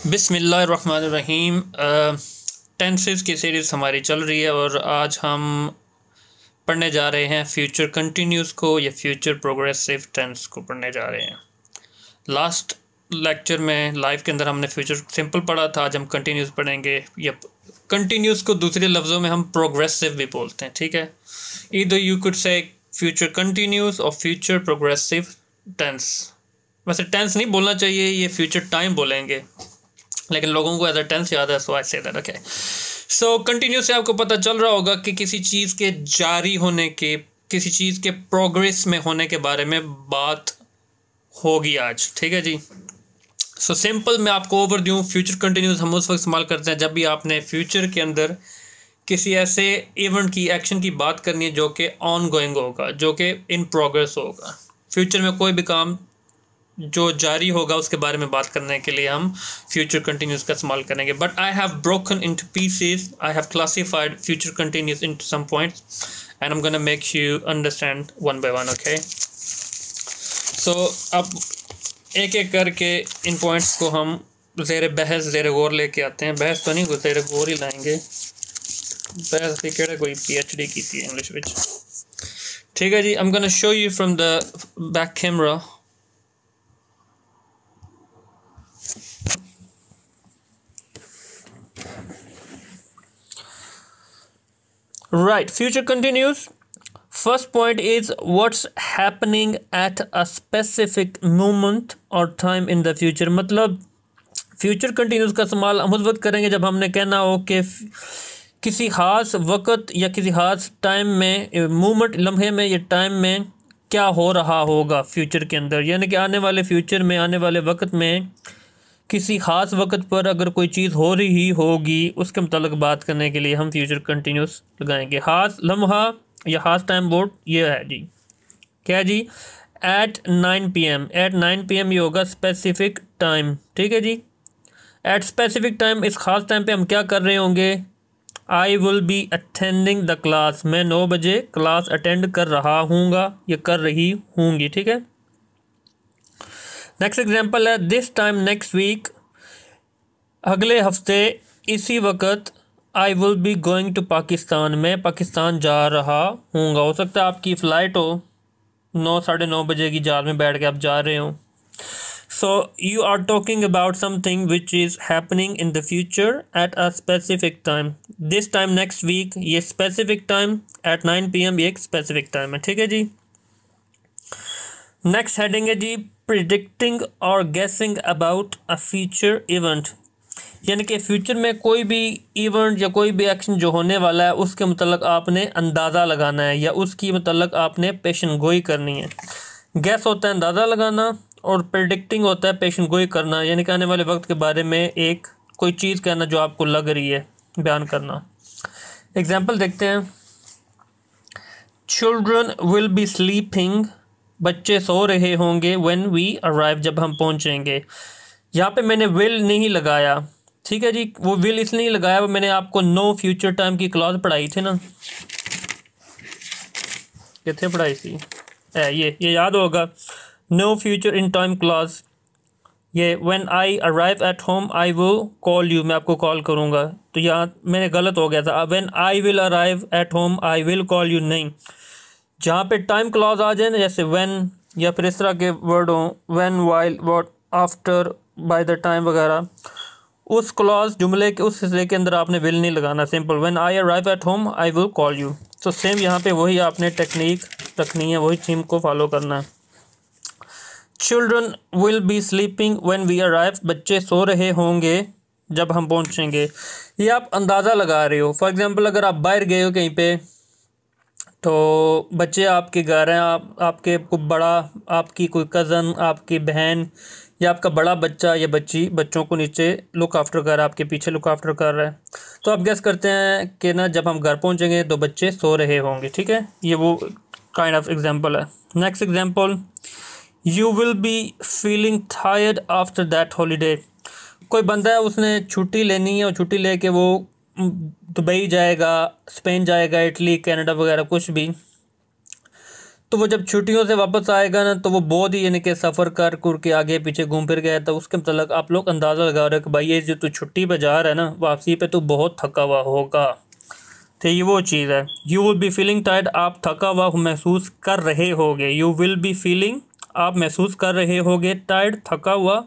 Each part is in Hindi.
बिस्मिल्लाहिर्रहमानिर्रहीम। टेंसेस की सीरीज़ हमारी चल रही है और आज हम पढ़ने जा रहे हैं फ्यूचर कंटिन्यूस को या फ्यूचर प्रोग्रेसिव टेंस को पढ़ने जा रहे हैं। लास्ट लेक्चर में लाइव के अंदर हमने फ्यूचर सिंपल पढ़ा था, आज हम कंटिन्यूस पढ़ेंगे। या कंटिन्यूस को दूसरे लफ्ज़ों में हम प्रोग्रेसिव भी बोलते हैं, ठीक है। Either you could say future continuous और फ्यूचर प्रोग्रेसिव टेंस। वैसे टेंस नहीं बोलना चाहिए, ये फ्यूचर टाइम बोलेंगे, लेकिन लोगों को एज अ टेंस याद है, सो आई say that. Okay, so continuous से आपको पता चल रहा होगा कि किसी चीज़ के जारी होने के, किसी चीज़ के प्रोग्रेस में होने के बारे में बात होगी आज, ठीक है जी। सो सिंपल मैं आपको ओवर दूँ, फ्यूचर कंटिन्यूस हम उस वक्त इस्तेमाल करते हैं जब भी आपने फ्यूचर के अंदर किसी ऐसे इवेंट की, एक्शन की बात करनी है जो कि ऑन गोइंग होगा, जो कि इन प्रोग्रेस होगा। फ्यूचर में कोई भी काम जो जारी होगा उसके बारे में बात करने के लिए हम फ्यूचर कंटिन्यूस का इस्तेमाल करेंगे। But I have broken into pieces, I have classified future continuous into some points and I am gonna make you understand one by one. Okay, so अब एक एक करके इन पॉइंट्स को हम ज़ेर बहस, ज़ेर गौर लेके आते हैं। बहस तो नहीं, ज़ेर गौर ही लाएंगे। बहस भी केड़ा कोई PhD की थी इंग्लिश विच, ठीक है जी। I am gonna show you from the back camera. Right, future continues. First point is what's happening at a specific moment or time in the future। मतलब फ्यूचर कंटिन्यूस का इस्तेमाल हम उस वक्त करेंगे जब हमने कहना हो कि किसी ख़ास वक्त या किसी ख़ास टाइम में, मोमेंट, लम्हे में या टाइम में क्या हो रहा होगा फ्यूचर के अंदर। यानी कि आने वाले फ्यूचर में, आने वाले वक्त में किसी ख़ास वक्त पर अगर कोई चीज़ हो रही होगी उसके मुताल्लिक़ बात करने के लिए हम फ्यूचर कंटिन्यूस लगाएंगे। ख़ास लम्हा या ख़ास टाइम बोर्ड ये है जी, क्या है जी, एट 9 PM। एट 9 PM ये होगा स्पेसिफिक टाइम, ठीक है जी। एट स्पेसिफिक टाइम, इस ख़ास टाइम पे हम क्या कर रहे होंगे। आई will B attending the class. मैं 9 बजे क्लास अटेंड कर रहा हूँगा या कर रही हूँगी, ठीक है। नेक्स्ट एग्जांपल है दिस टाइम नेक्स्ट वीक। अगले हफ्ते इसी वक्त I will be going to Pakistan. मैं पाकिस्तान जा रहा हूँगा। हो सकता है आपकी फ़्लाइट हो 9, 9:30 बजे की, जहाज़ में बैठ के आप जा रहे हो। So you are talking about something which is happening in the future at a specific time. This time next week, ये स्पेसिफिक टाइम, एट 9 PM ये एक स्पेसिफिक टाइम है, ठीक है जी। नेक्स्ट हेडिंग है जी प्रिडिक्टिंग और गेसिंग अबाउट अ फ्यूचर इवेंट। यानी कि फ्यूचर में कोई भी इवेंट या कोई भी एक्शन जो होने वाला है उसके मतलब आपने अंदाज़ा लगाना है या उसकी मतलब आपने पेशन गोई करनी है। गैस होता है अंदाज़ा लगाना और प्रिडिक्टिंग होता है पेशन गोई करना, यानी कि आने वाले वक्त के बारे में एक कोई चीज़ कहना जो आपको लग रही है, बयान करना। एग्जाम्पल देखते हैं। Children will be sleeping. बच्चे सो रहे होंगे व्हेन वी अराइव, जब हम पहुंचेंगे। यहाँ पे मैंने विल नहीं लगाया, ठीक है जी। वो विल इसलिए नहीं लगाया, वो मैंने आपको नो फ्यूचर टाइम की क्लॉज पढ़ाई थी ना, कितने पढ़ाई थी, ये याद होगा। No future in time clause, ये when I arrive at home I will call you, मैं आपको कॉल करूँगा। तो यहाँ मैंने गलत हो गया था। When I will arrive at home I will call you नहीं, जहाँ पे टाइम क्लॉज आ जाए ना, जैसे व्हेन या फिर इस तरह के वर्ड हों, when, while, what, after, by the time वगैरह, उस क्लॉज जुमले के उस हिस्से के अंदर आपने विल नहीं लगाना। Simple when I arrive at home I will call you. तो सेम यहाँ पे वही आपने टेक्निक रखनी है, वही थीम को फॉलो करना है। Children will be sleeping when we arrive. बच्चे सो रहे होंगे जब हम पहुँचेंगे। ये आप अंदाज़ा लगा रहे हो। फॉर एग्ज़ाम्पल अगर आप बाहर गए हो कहीं पे, तो बच्चे आपके घर हैं, आपके कोई बड़ा, आपकी कोई कज़न, आपकी बहन या आपका बड़ा बच्चा या बच्ची बच्चों को नीचे लुक आफ्टर कर रहा है, आपके पीछे लुक आफ्टर कर रहा है। तो आप गेस करते हैं कि ना जब हम घर पहुंचेंगे तो बच्चे सो रहे होंगे, ठीक है। ये वो काइंड ऑफ एग्जांपल है। Next example, you will be feeling tired after that holiday. कोई बंदा है, उसने छुट्टी लेनी है और छुट्टी लेके वो दुबई जाएगा, स्पेन जाएगा, इटली, कनाडा वगैरह कुछ भी। तो वो जब छुट्टियों से वापस आएगा ना, तो वो बहुत ही यानी कि सफ़र कर कर के आगे पीछे घूम फिर गया, तो उसके मतलब आप लोग अंदाज़ा लगा रहे हो कि भाई ये जो तू छुट्टी पे जा रहा है ना, वापसी पे तू बहुत थका हुआ होगा। तो ये वो चीज़ है। You will be feeling tired, आप थका हुआ महसूस कर रहे होगे। यू विल बी फीलिंग, आप महसूस कर रहे होगे, टायर्ड, थका हुआ,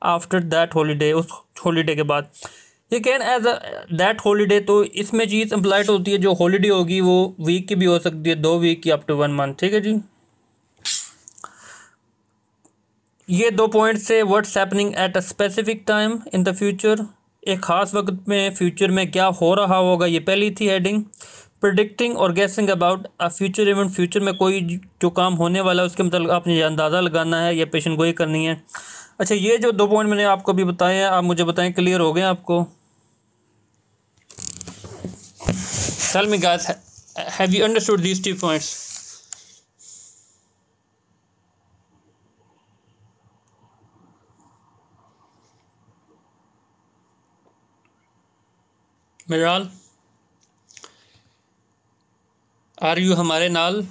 आफ्टर दैट हॉलीडे, उस हॉलीडे के बाद। ये कैन एज दैट हॉलीडे, तो इसमें चीज़ एम्प्लाइड होती है, जो हॉलीडे होगी वो वीक की भी हो सकती है, 2 वीक की, अप टू 1 मंथ। ठीक है जी। ये 2 पॉइंट से what's happening at a specific time in the future, एक ख़ास वक्त में फ्यूचर में क्या हो रहा होगा, ये पहली थी हेडिंग। प्रिडिक्टिंग और गेसिंग about a future event, future में कोई जो काम होने वाला है उसके मतलब आपने अंदाज़ा लगाना है या पेशन गोई करनी है। अच्छा, ये जो 2 पॉइंट मैंने आपको अभी बताए हैं, आप मुझे बताएं क्लियर हो गए आपको? Tell me guys, have you understood these 2 points? Miral, are you हमारे नाल?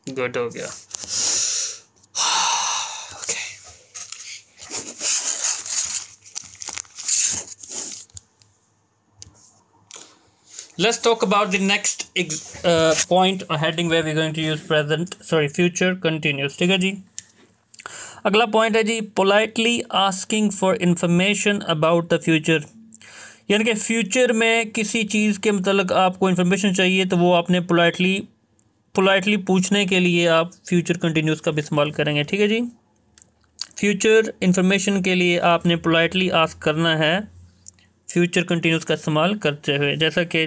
गुड हो गया। Let's talk about the next point or heading where we're going to use future continuous। ठीक है जी। अगला पॉइंट है जी, politely asking for information about the future, यानी कि फ्यूचर में किसी चीज़ के मतलब आपको इन्फॉर्मेशन चाहिए, तो वो आपने पोलाइटली पूछने के लिए आप फ्यूचर कंटिन्यूस का भी इस्तेमाल करेंगे। ठीक है जी। फ्यूचर इंफॉर्मेशन के लिए आपने पोलाइटली आस्क करना है फ्यूचर कंटिन्यूस का इस्तेमाल करते हुए। जैसा कि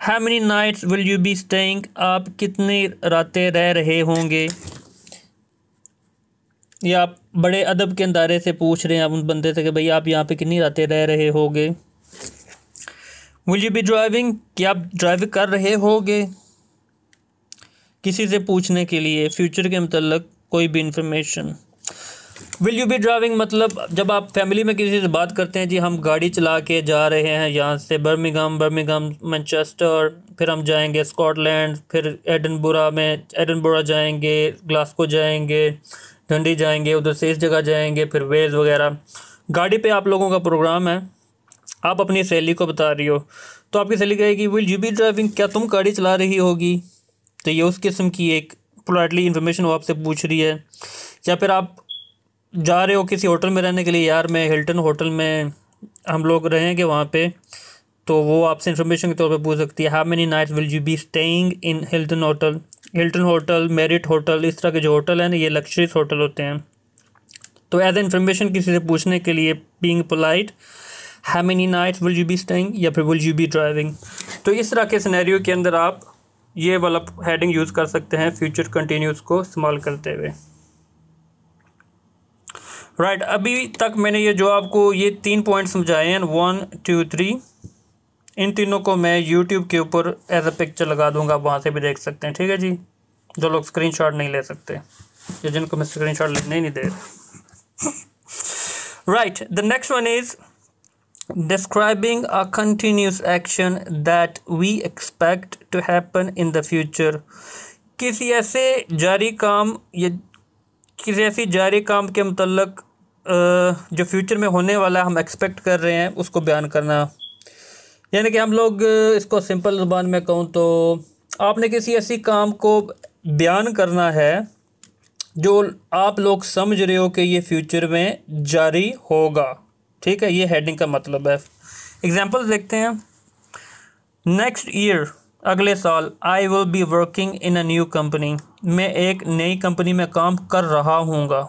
how many nights will you be staying, आप कितनी रातें रह रहे होंगे, या आप बड़े अदब के अंदारे से पूछ रहे हैं आप उन बंदे से कि भाई आप यहाँ पे कितनी रातें रह रहे होगे। विल यू बी ड्राइविंग, क्या आप ड्राइव कर रहे होगे, किसी से पूछने के लिए फ्यूचर के मतलब कोई भी information. Will you be driving मतलब जब आप फैमिली में किसी से बात करते हैं, जी हम गाड़ी चला के जा रहे हैं यहाँ से बर्मिंघम मैनचेस्टर, फिर हम जाएंगे स्कॉटलैंड, फिर एडनबरा जाएंगे, ग्लासगो जाएंगे, डंडी जाएंगे, उधर से इस जगह जाएंगे, फिर वेल्स वगैरह। गाड़ी पे आप लोगों का प्रोग्राम है, आप अपनी सहेली को बता रही हो, तो आपकी सहेली कहेगी विल यू बी ड्राइविंग, क्या तुम गाड़ी चला रही होगी। तो ये उस किस्म की एक पोलाइटली इन्फॉर्मेशन वो आपसे पूछ रही है। या फिर आप जा रहे हो किसी होटल में रहने के लिए, यार मैं हिल्टन होटल में हम लोग रहेंगे वहाँ पे, तो वो आपसे इन्फॉर्मेशन के तौर पे पूछ सकती है how many nights will you be staying in Hilton hotel, Marriott hotel, इस तरह के जो होटल हैं ना, ये लग्जरीज होटल होते हैं। तो एज ए इन्फॉर्मेशन किसी से पूछने के लिए being polite, how many nights will you be staying या फिर विल यू बी ड्राइविंग। तो इस तरह के सिनेरियो के अंदर आप ये वाला हेडिंग यूज़ कर सकते हैं फ्यूचर कंटिन्यूस को इस्तेमाल करते हुए। राइट, अभी तक मैंने ये जो आपको ये 3 पॉइंट समझाए हैं 1 2 3, इन तीनों को मैं यूट्यूब के ऊपर एज अ पिक्चर लगा दूंगा, आप वहाँ से भी देख सकते हैं। ठीक है जी, जो लोग स्क्रीनशॉट नहीं ले सकते या जिनको मैं स्क्रीनशॉट लेने नहीं दे रहा। Right, the next one is describing a continuous action that we expect to happen in the future, किसी ऐसे जारी काम या किसी ऐसी जारी काम के मतलब जो फ्यूचर में होने वाला हम एक्सपेक्ट कर रहे हैं उसको बयान करना। यानी कि हम लोग इसको सिंपल ज़ुबान में कहूँ तो आपने किसी ऐसी काम को बयान करना है जो आप लोग समझ रहे हो कि ये फ्यूचर में जारी होगा। ठीक है, ये हेडिंग का मतलब है। एग्जांपल्स देखते हैं। नेक्स्ट ईयर, अगले साल, आई will be working in a new company, मैं एक नई कंपनी में काम कर रहा हूँगा,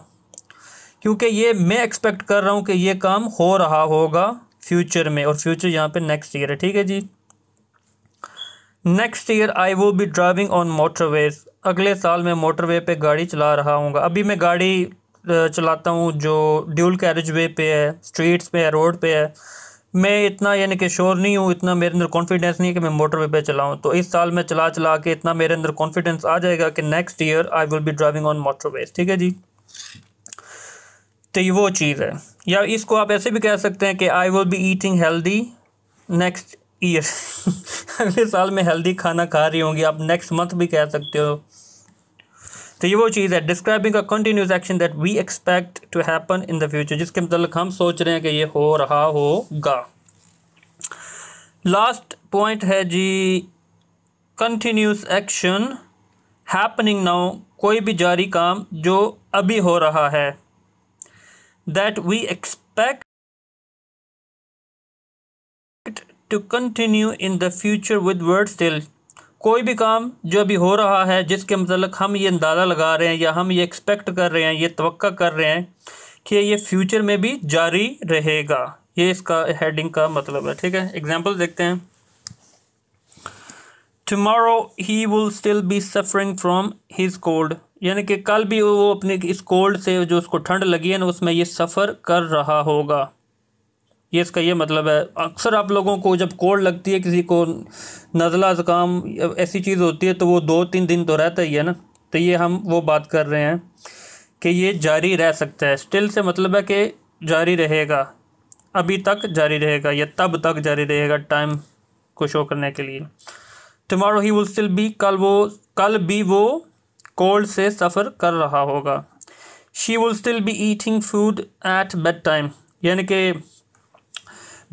क्योंकि ये मैं एक्सपेक्ट कर रहा हूँ कि ये काम हो रहा होगा फ्यूचर में, और फ्यूचर यहाँ पे नेक्स्ट ईयर है। ठीक है जी। Next year I will be driving on motorways, अगले साल मैं मोटरवे पे गाड़ी चला रहा हूँगा। अभी मैं गाड़ी चलाता हूँ जो ड्यूल कैरेज वे पे है, स्ट्रीट्स पे है, रोड पे है, मैं इतना यानी कि श्योर नहीं हूँ, इतना मेरे अंदर कॉन्फिडेंस नहीं है कि मैं मोटरवे पे चलाऊँ। तो इस साल मैं चला चला के इतना मेरे अंदर कॉन्फिडेंस आ जाएगा कि next year I will be driving on motorways. ठीक है जी। तो ये वो चीज़ है। या इसको आप ऐसे भी कह सकते हैं कि आई will be eating healthy next year अगले साल में हेल्दी खाना खा रही होंगी, आप नेक्स्ट मंथ भी कह सकते हो। तो ये वो चीज़ है, describing a continuous action that we expect to happen in the future, जिसके मतलब हम सोच रहे हैं कि ये हो रहा होगा। लास्ट पॉइंट है जी, कंटिन्यूस एक्शन हैपनिंग नाउ, कोई भी जारी काम जो अभी हो रहा है, that we expect to continue in the future with word still, कोई भी काम जो अभी हो रहा है जिसके मतलब हम ये अंदाज़ा लगा रहे हैं या हम ये एक्सपेक्ट कर रहे हैं, ये तवक्का कर रहे हैं कि ये फ्यूचर में भी जारी रहेगा, ये इसका हेडिंग का मतलब है। ठीक है, एग्जांपल देखते हैं। Tomorrow he will still be suffering from his cold, यानी कि कल भी वो अपने इस कोल्ड से जो उसको ठंड लगी है ना उसमें ये सफ़र कर रहा होगा, ये इसका ये मतलब है। अक्सर आप लोगों को जब कोल्ड लगती है, किसी को नज़ला ज़ुकाम ऐसी चीज़ होती है तो वो 2-3 दिन तो रहता ही है ना, तो ये हम वो बात कर रहे हैं कि ये जारी रह सकता है। स्टिल से मतलब है कि जारी रहेगा, अभी तक जारी रहेगा या तब तक जारी रहेगा, टाइम को शो करने के लिए। Tomorrow he will still B, कल भी वो कोल्ड से सफ़र कर रहा होगा। She will still be eating food at bed time, यानी कि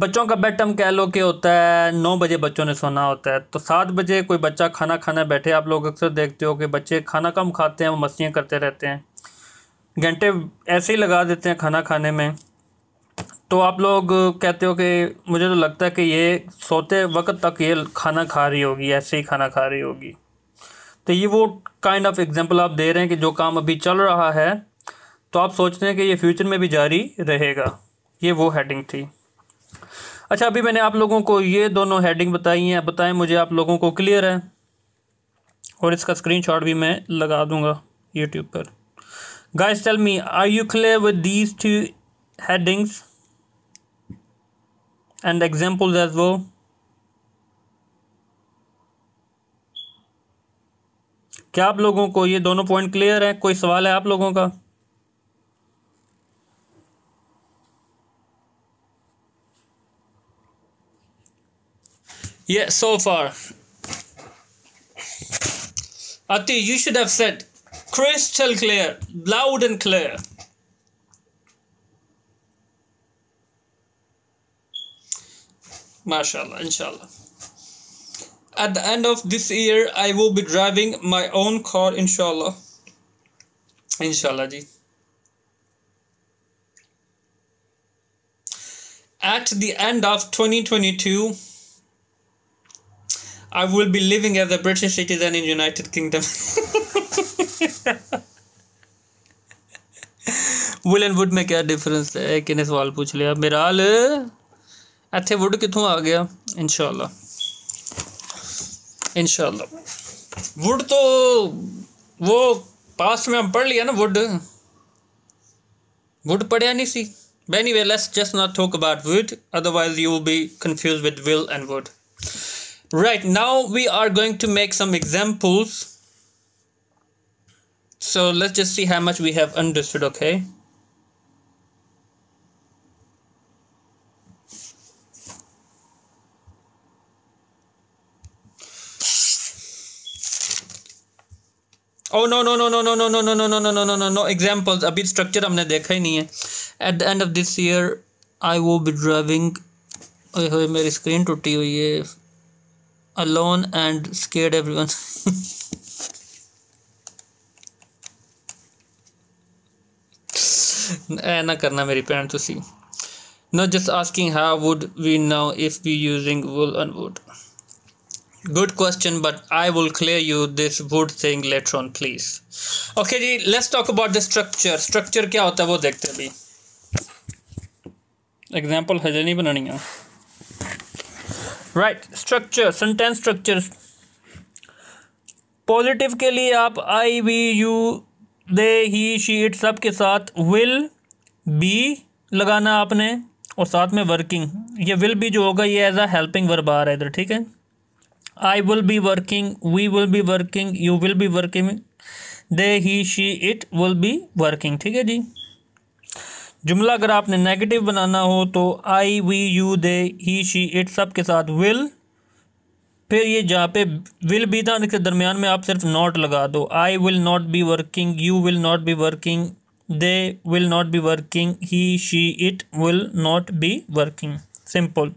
बच्चों का बेड टाइम कह लो कि होता है 9 बजे बच्चों ने सोना होता है, तो 7 बजे कोई बच्चा खाना खाने बैठे, आप लोग अक्सर देखते हो कि बच्चे खाना कम खाते हैं, वो मस्तियाँ करते रहते हैं, घंटे ऐसे ही लगा देते हैं खाना खाने में। तो आप लोग कहते हो कि मुझे तो लगता है कि ये सोते वक्त तक ये खाना खा रही होगी, ऐसे ही खाना खा रही होगी। तो ये वो काइंड ऑफ एग्जांपल आप दे रहे हैं कि जो काम अभी चल रहा है तो आप सोचते हैं कि ये फ्यूचर में भी जारी रहेगा, ये वो हेडिंग थी। अच्छा, अभी मैंने आप लोगों को ये दोनों हेडिंग बताई हैं, बताएं मुझे आप लोगों को क्लियर है, और इसका स्क्रीनशॉट भी मैं लगा दूंगा यूट्यूब पर। Guys tell me, are you clear with these 2 headings and examples as वो? क्या आप लोगों को ये दोनों पॉइंट क्लियर है? कोई सवाल है आप लोगों का? Yeah, so far. Ati, you should have said crystal clear, loud and clear. MashaAllah, inshallah. At the end of this year, I will be driving my own car, inshallah. Inshallah, ji. At the end of 2022, I will be living as a British citizen in United Kingdom. Will and would में क्या डिफरेंस है? किने सवाल पूछ लिया मेरा हाल इत्थे वुड कितों आ गया? इंशाल्लाह इंशाल्लाह वुड तो वो पास्ट में हम पढ़ लिया ना, वुड पढ़िया नहीं सी। But anyway, let's just not talk about wood, otherwise you will be confused with will and wood. Right, now we are going to make some examples. So let's just see how much we have understood, okay? Oh no examples. अभी structure हमने देखा ही नहीं है. At the end of this year, I will be driving. ओए होए मेरी स्क्रीन टूटी हुई है. Alone and scared everyone. ना करना मेरी भैन तुसी. Not just asking how would we know if we using wool and wood. Good question, but I will clear you this wood thing later on, please. Okay ji, let's talk about the structure. Structure क्या होता है वो देखते हैं अभी. Example हजे नहीं बनानी है. Right, structure, sentence structure. Positive के लिए आप I, we, you, they, he, she, it सब के साथ will, be लगाना आपने, और साथ में वर्किंग. ये will be जो होगा ये एज अ हेल्पिंग वर्ब आ रहा है इधर, ठीक है. I will be working, we will be working, you will be working, they, he, she, it will be working. ठीक है जी. जुमला अगर आपने नेगेटिव बनाना हो तो I, we, you, they, he, she, it सब के साथ विल, फिर ये जहाँ पे विल भी था इसके दरमियान में आप सिर्फ नॉट लगा दो। आई will not be working, you will not be working, they will not be working, he, she, it will not be working. Simple.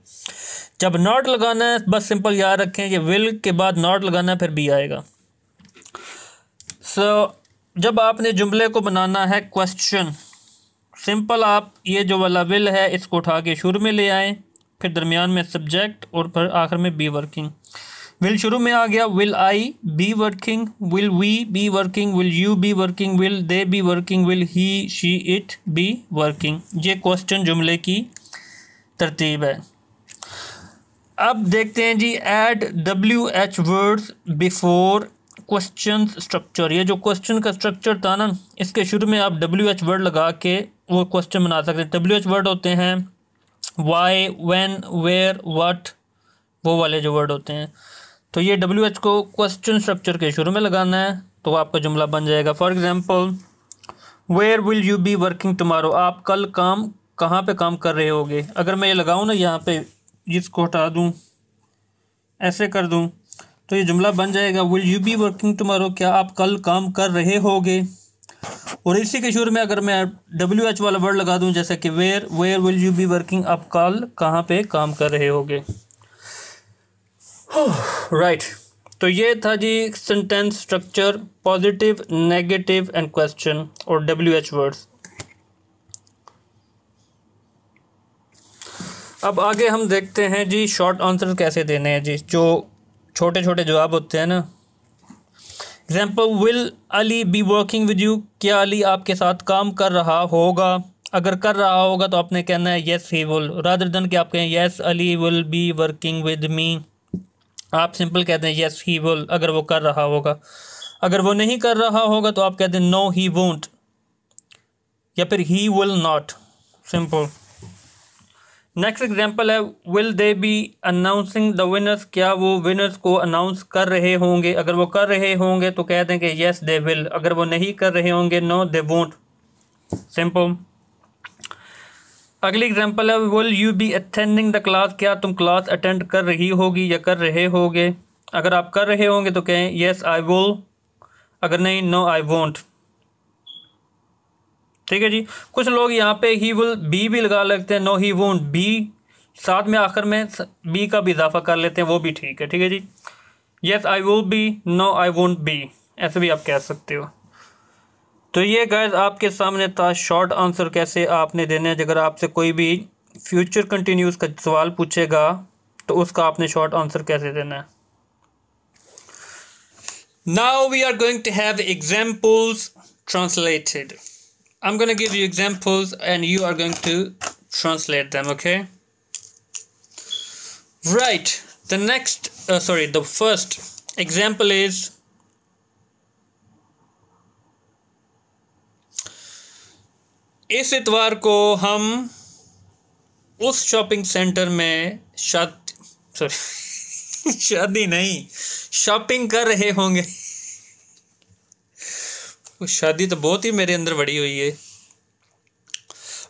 जब नॉट लगाना है बस सिंपल याद रखें कि विल के बाद नॉट लगाना है, फिर भी आएगा। जब आपने जुमले को बनाना है क्वेश्चन, सिंपल आप ये जो वाला विल है इसको उठा के शुरू में ले आएँ, फिर दरमियान में सब्जेक्ट और फिर आखिर में बी वर्किंग। विल शुरू में आ गया, will I be working, will we be working, will you be working, will they be working, will he, she, it be working. ये क्वेश्चन जुमले की तरतीब है। अब देखते हैं जी, add WH words before question structure. ये जो क्वेश्चन का स्ट्रक्चर था ना, इसके शुरू में आप WH वर्ड लगा के वो क्वेश्चन बना सकते हैं। WH वर्ड होते हैं वाई, व्हेन, वेयर, व्हाट, वो वाले जो वर्ड होते हैं। तो ये WH को क्वेश्चन स्ट्रक्चर के शुरू में लगाना है तो आपका जुमला बन जाएगा। For example, where will you be working tomorrow, आप कल कहाँ पे काम कर रहे होगे। अगर मैं ये लगाऊँ ना यहाँ पे, इसको हटा दूँ, ऐसे कर दूँ, तो ये जुमला बन जाएगा, will you be working tomorrow, क्या आप कल काम कर रहे होगे। और इसी के शुरू में अगर मैं WH वाला वर्ड लगा दूं, जैसे कि where will you be working, आप कल कहाँ पे काम कर रहे होगे। राइट। तो ये था जी sentence structure, positive, negative and question और WH वर्ड्स। अब आगे हम देखते हैं जी शॉर्ट आंसर कैसे देने हैं जी, जो छोटे छोटे जवाब होते हैं ना। Example, will Ali B working with you, क्या अली आपके साथ काम कर रहा होगा। अगर कर रहा होगा तो आपने कहना है yes he will, rather than कि आप कहें yes Ali will be working with me, आप सिंपल कहते हैं येस ही विल अगर वो कर रहा होगा। अगर वो नहीं कर रहा होगा तो आप कहते हैं नो ही वोंट, या फिर he will not. Simple. Next example है, will they be announcing the winners, क्या वो विनर्स को अनाउंस कर रहे होंगे। अगर वो कर रहे होंगे तो कह दें कि येस दे विल, अगर वो नहीं कर रहे होंगे नो दे वोंट। सिंपल। अगली एग्जाम्पल है, will you B attending the class, क्या तुम क्लास अटेंड कर रही होगी या कर रहे होगे। अगर आप कर रहे होंगे तो कहें येस आई विल, अगर नहीं नो आई वोंट। ठीक है जी। कुछ लोग यहाँ पे ही विल बी भी लगा लेते हैं, नो ही वोंट बी, साथ में आखिर में बी का भी इजाफा कर लेते हैं, वो भी ठीक है। ठीक है जी। Yes I will be, no I won't be, ऐसे भी आप कह सकते हो। तो ये गाइस आपके सामने था शॉर्ट आंसर कैसे आपने देने हैं। अगर आपसे कोई भी फ्यूचर कंटिन्यूस का सवाल पूछेगा तो उसका आपने शॉर्ट आंसर कैसे देना है। Now we are going to have examples translated. I'm going to give you examples and you are going to translate them, okay? Right. The first example is, इस इतवार को हम उस शॉपिंग सेंटर में शादी नहीं, शॉपिंग कर रहे होंगे। शादी तो बहुत ही मेरे अंदर बड़ी हुई है।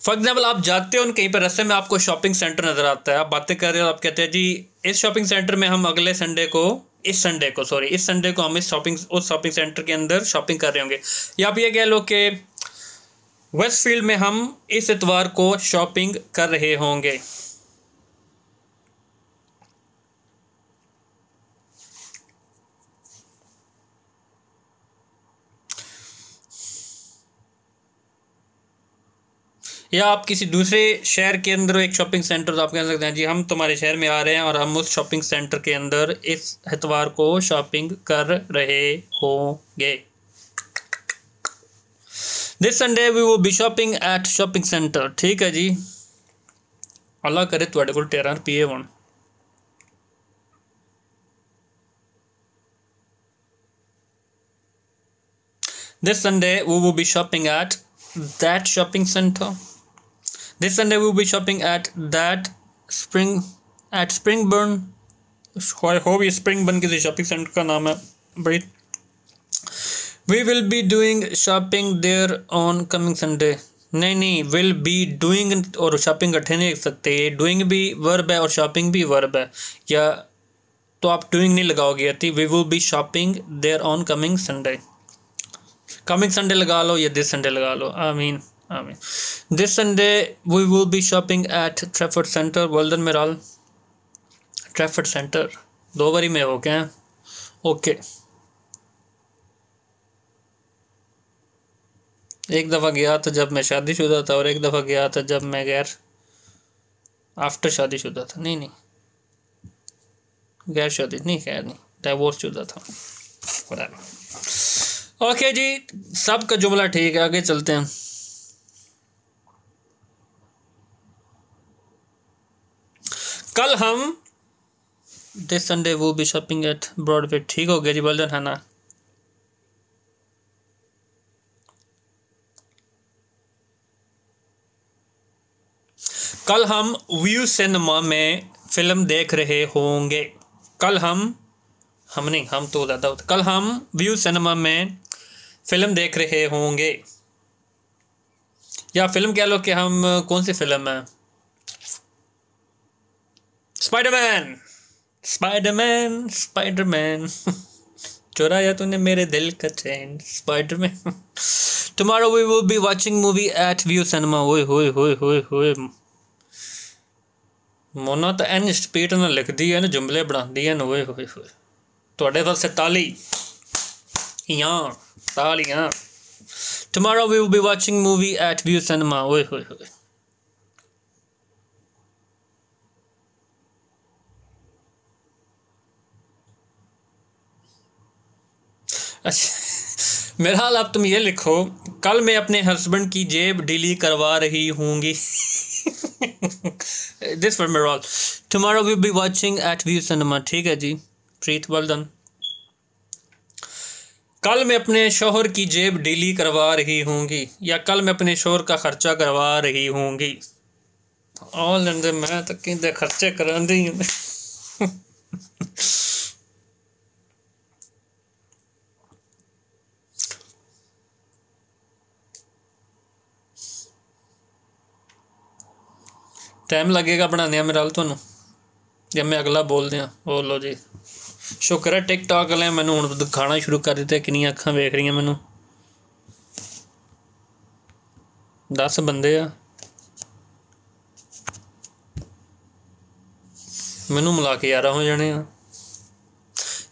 फॉर एग्जाम्पल, आप जाते हो कहीं पर, रास्ते में आपको शॉपिंग सेंटर नज़र आता है, आप बातें कर रहे हो, आप कहते हैं जी इस शॉपिंग सेंटर में हम अगले संडे को इस संडे को हम उस शॉपिंग सेंटर के अंदर शॉपिंग कर रहे होंगे। या आप ये कह लो कि वेस्टफील्ड में हम इस इतवार को शॉपिंग कर रहे होंगे। या आप किसी दूसरे शहर के अंदर एक शॉपिंग सेंटर, तो आप कह सकते हैं जी हम तुम्हारे शहर में आ रहे हैं और हम उस शॉपिंग सेंटर के अंदर इस इतवार को शॉपिंग कर रहे होंगे। This Sunday we will be shopping at shopping centre. ठीक है जी। अल्लाह करे तुहाडे कोल 13 रुपये होण। This Sunday we will be shopping at that shopping center. This Sunday we will be shopping at Springburn. I hope ये Springburn किसी शॉपिंग सेंटर का नाम है भाई। We will be doing shopping there on coming Sunday. नहीं नहीं, विल बी डूइंग और शॉपिंग इकट्ठे नहीं लिख सकते, डूइंग भी वर्ब है और शॉपिंग भी वर्ब है, या तो आप डूइंग नहीं लगाओगे आती, we will be shopping there on coming Sunday, coming Sunday लगा लो या दिस संडे लगा लो, आमीन आमीन। This Sunday we will be shopping at Trafford centre, well done Miral. Trafford centre 2 बारी में हो क्या, ओके। एक दफ़ा गया था जब मैं शादीशुदा था और एक दफ़ा गया था जब मैं गैर आफ्टर शादीशुदा था, नहीं नहीं गैर शादी नहीं, खैर नहीं, डाइवोर्स शुदा था। ओके जी, सबका जुमला ठीक है, आगे चलते हैं। कल हम दिस संडे वो भी शॉपिंग एट ब्रॉडवे, ठीक हो गया जी, वेल डन है ना। कल हम व्यू सिनेमा में फिल्म देख रहे होंगे, कल हम नहीं, हम तो ज़्यादा होता, कल हम व्यू सिनेमा में फिल्म देख रहे होंगे, या फिल्म कह लो कि हम कौन सी फिल्म है, स्पाइडरमैन स्पाइडरमैन स्पाइडरमैन चुराया तूने मेरे दिल का चैन, Spiderman. Tomorrow we will be watching movie at view cinema, ओए होए होए होए होए, मोना तो एन स्पीड ना लिखती है ना, जुमले बनाती है, ओए होए होए, ਤੁਹਾਡੇ ਵਾਸਤੇ ਤਾਲੀਆਂ ਤਾਲੀਆਂ। Tomorrow we will be watching movie at View Cinema, ओए होए होए। अच्छा मेरा हाल, अब तुम ये लिखो, कल मैं अपने हस्बैंड की जेब ढीली करवा रही हूँगी। दिस फॉर मेरा, tomorrow we will be watching at view cinema, ठीक है जी, प्रीत वेल डन। कल मैं अपने शोहर की जेब ढीली करवा रही हूँगी, या कल मैं अपने शोहर का खर्चा करवा रही हूँगी। ऑल एंड मैं तो कहते खर्चे करा दी टाइम लगेगा बनाने मेरा तुहानू, जब मैं अगला बोल दिया। बोलो जी, शुक्र है टिकटॉक वाले मैनू हुण दिखाना शुरू कर दिता, कितनी अखां वेख रही मैनू, 10 बंदे आ, मैनू मिला के 11 हो जाने।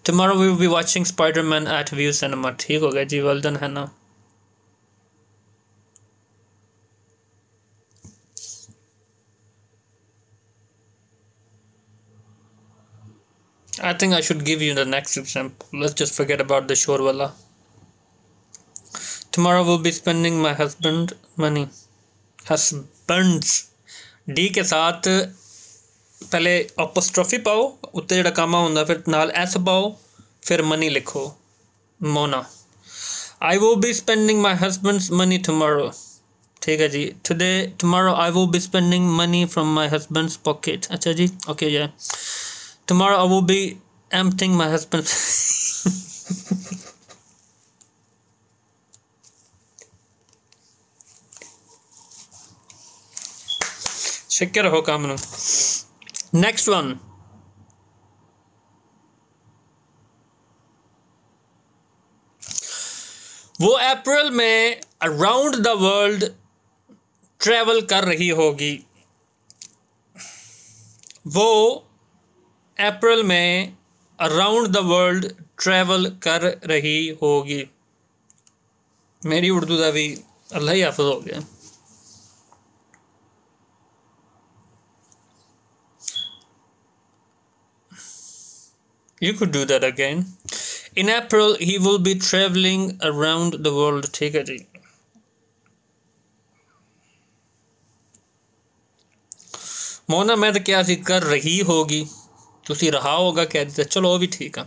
Tomorrow we will be watching Spiderman at view cinema, ठीक हो गया जी, वेल डन है ना। I think I should give you the next example. Let's just forget about the shore wala. Tomorrow we'll be spending my husband money. Husbands D के साथ पहले अपॉस्ट्रोफी पाओ, उत्ते जेड़ा कामा हुंदा, फिर नाल एस पाओ, फिर मनी लिखो, Mona. I will be spending my husband's money tomorrow, ठीक है जी। tomorrow I will be spending money from my husband's pocket, अच्छा जी, okay yeah। Tomorrow I will be emptying my husband's शिक्के रहो काम नु। नेक्स्ट वन, वो अप्रैल में अराउंड द वर्ल्ड ट्रैवल कर रही होगी, वो अप्रैल में अराउंड द वर्ल्ड ट्रैवल कर रही होगी। मेरी उर्दू का भी अल्लाह ही हाफिज हो गया। You could do that again. In April he will be traveling around the world, ठीक है जी। मोना मैं तो क्या सी कर रही होगी, तुसी रहा होगा कह देते, चलो वो भी ठीक है।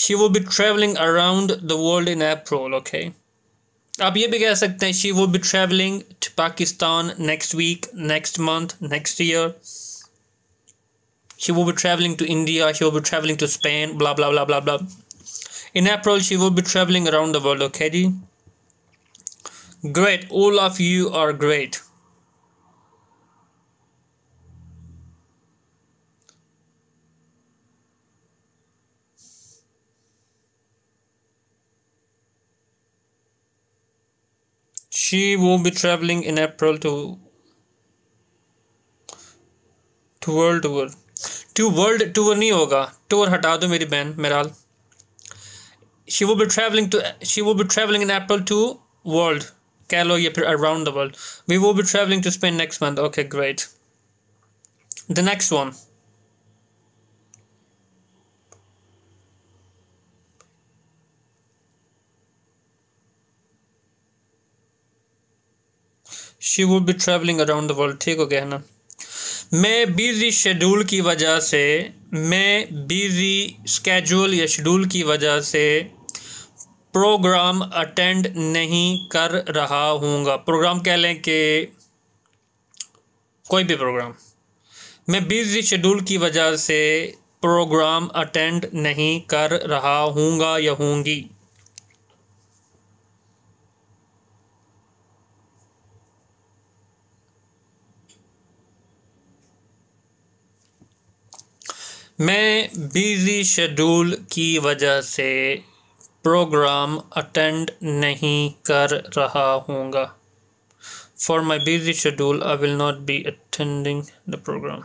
She will be traveling around the world in April, okay। आप ये भी कह सकते हैं she will be traveling to Pakistan next week, next month, next year। She will be traveling to India, she will be traveling to Spain, blah blah blah blah blah। In April she will be traveling around the world, okay ji. Great, all of you are great. She will be traveling in April to world tour. To world tour नहीं होगा, tour हटा दो मेरी बहन Meral. She will be traveling in April to world. कह लो या फिर around the world. We will be traveling to Spain next month. Okay, great. The next one. She will be traveling around the world. ठीक हो गया है ना. मैं बिज़ी शेड्यूल की वजह से, मैं बिज़ी स्केड्यूल या शेड्यूल की वजह से प्रोग्राम अटेंड नहीं कर रहा हूँगा. प्रोग्राम कह लें कि कोई भी प्रोग्राम. मैं बिज़ी शेड्यूल की वजह से प्रोग्राम अटेंड नहीं कर रहा हूँगा या हूँगी. मैं बिज़ी शेड्यूल की वजह से प्रोग्राम अटेंड नहीं कर रहा हूँगा. For my busy schedule I will not be attending the programme.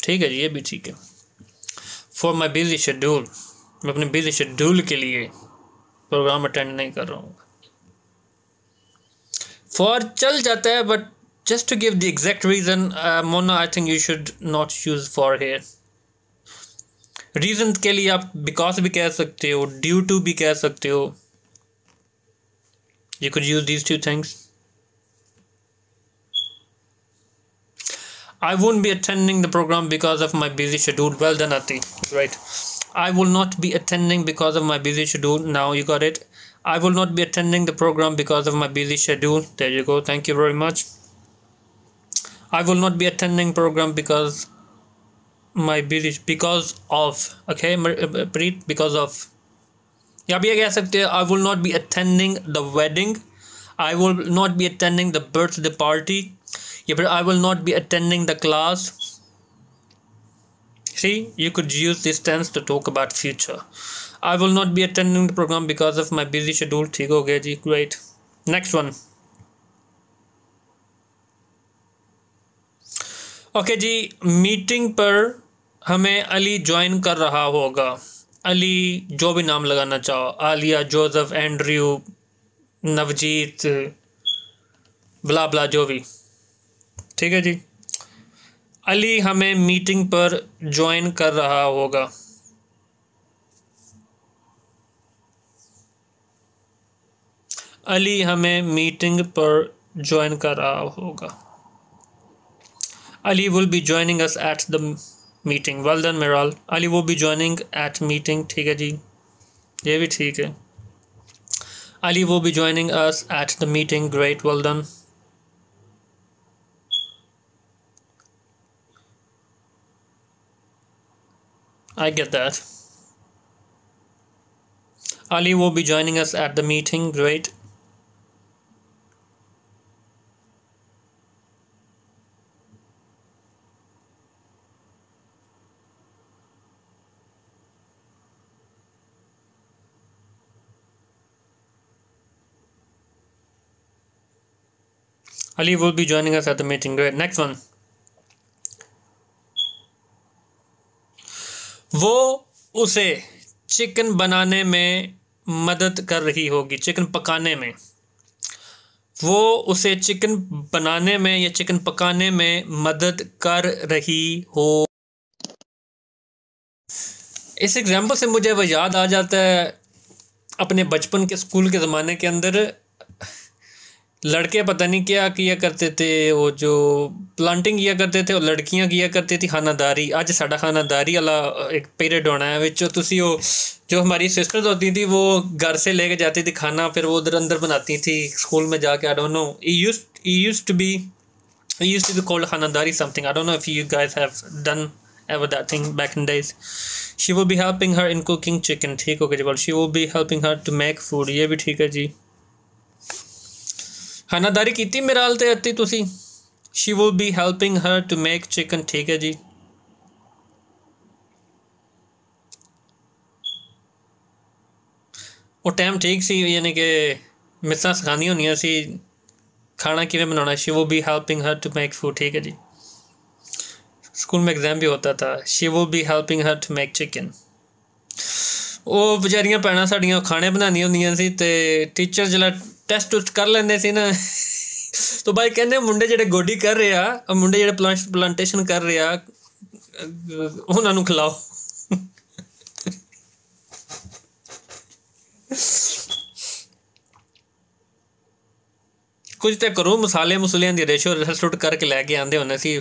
ठीक है जी, ये भी ठीक है. फॉर माई बिज़ी शेड्यूल, मैं अपने बिज़ी शेड्यूल के लिए प्रोग्राम अटेंड नहीं कर रहा हूँ. फॉर चल जाता है, but just to give the exact reason, Mona, I think you should not use for here. Reason के लिए आप because भी कह सकते हो, due to भी कह सकते हो. You could use these two things. I won't be attending the program because of my busy schedule. Well done, Ati. Right. I will not be attending because of my busy schedule. Now you got it. I will not be attending the program because of my busy schedule. There you go. Thank you very much. I will not be attending program because of. Okay, Preet, because of. या भी ये कह सकते हैं I will not be attending the wedding. I will not be attending the birthday party. या फिर I will not be attending the class. See, you could use this tense to talk about future. I will not be attending the program because of my busy schedule. ठीक हो गया जी, great. Next one. ओके जी, मीटिंग पर हमें अली ज्वाइन कर रहा होगा. अली, जो भी नाम लगाना चाहो, आलिया, जोसेफ, एंड्रयू, नवजीत, ब्ला ब्ला, जो भी. ठीक है जी. अली हमें मीटिंग पर ज्वाइन कर रहा होगा. अली हमें मीटिंग पर ज्वाइन कर रहा होगा. Ali will be joining us at the meeting. Well done, Miral. Ali will be joining at meeting. ठीक है जी, ये भी ठीक है. Ali will be joining us at the meeting. Great, well done. I get that. Ali will be joining us at the meeting. Great. Ali will be joining us at the meeting. Great. Next one. वो उसे चिकन बनाने में मदद कर रही होगी. चिकन पकाने में. वो उसे चिकन बनाने में या चिकन पकाने में मदद कर रही हो. इस एग्जाम्पल से मुझे वो याद आ जाता है अपने बचपन के स्कूल के ज़माने के अंदर. लड़के पता नहीं क्या किया करते थे, वो जो प्लांटिंग किया करते थे, और लड़कियां किया करती थी खानादारी. आज साड़ा खानादारी वाला एक पीरियड होना है विच तुसी वो जो हमारी सिस्टर्स होती थी वो घर से लेके जाती थी खाना, फिर वो उधर अंदर बनाती थी स्कूल में जाके. I don't know, it used to be called खानादारी something. I don't know if you guys have done ever that thing back in days. She will be helping her in cooking chicken. ठीक हो गया जी. She will be helping her to make food. ये भी ठीक है जी. खानादारी कीती मेरे हाल ते अत्ती तुसी. She will be helping her to make chicken. ठीक है जी. वो टाइम ठीक सी, यानी कि मिसां सिखानी होनी सी खाना किवें बनाना. She will be helping her to make food. ठीक है जी. स्कूल में एग्जाम भी होता था. She will be helping her to make chicken. वो बेचारियां भैणां साडियां खाने बनानी होंदियां सी ते टीचर जिसलै टेस्ट टूस्ट कर लेंदे सी ना तो भाई कहने मुंडे जेह्ड़े गोडी कर रहे आ, मुंडे जेह्ड़े प्लांटेशन कर रहे आ, उन्हां नूं खिलाओ. कुछ तो करो. मसाले मसूलियां दी रेशो रसट करके लैके आंदे होने सी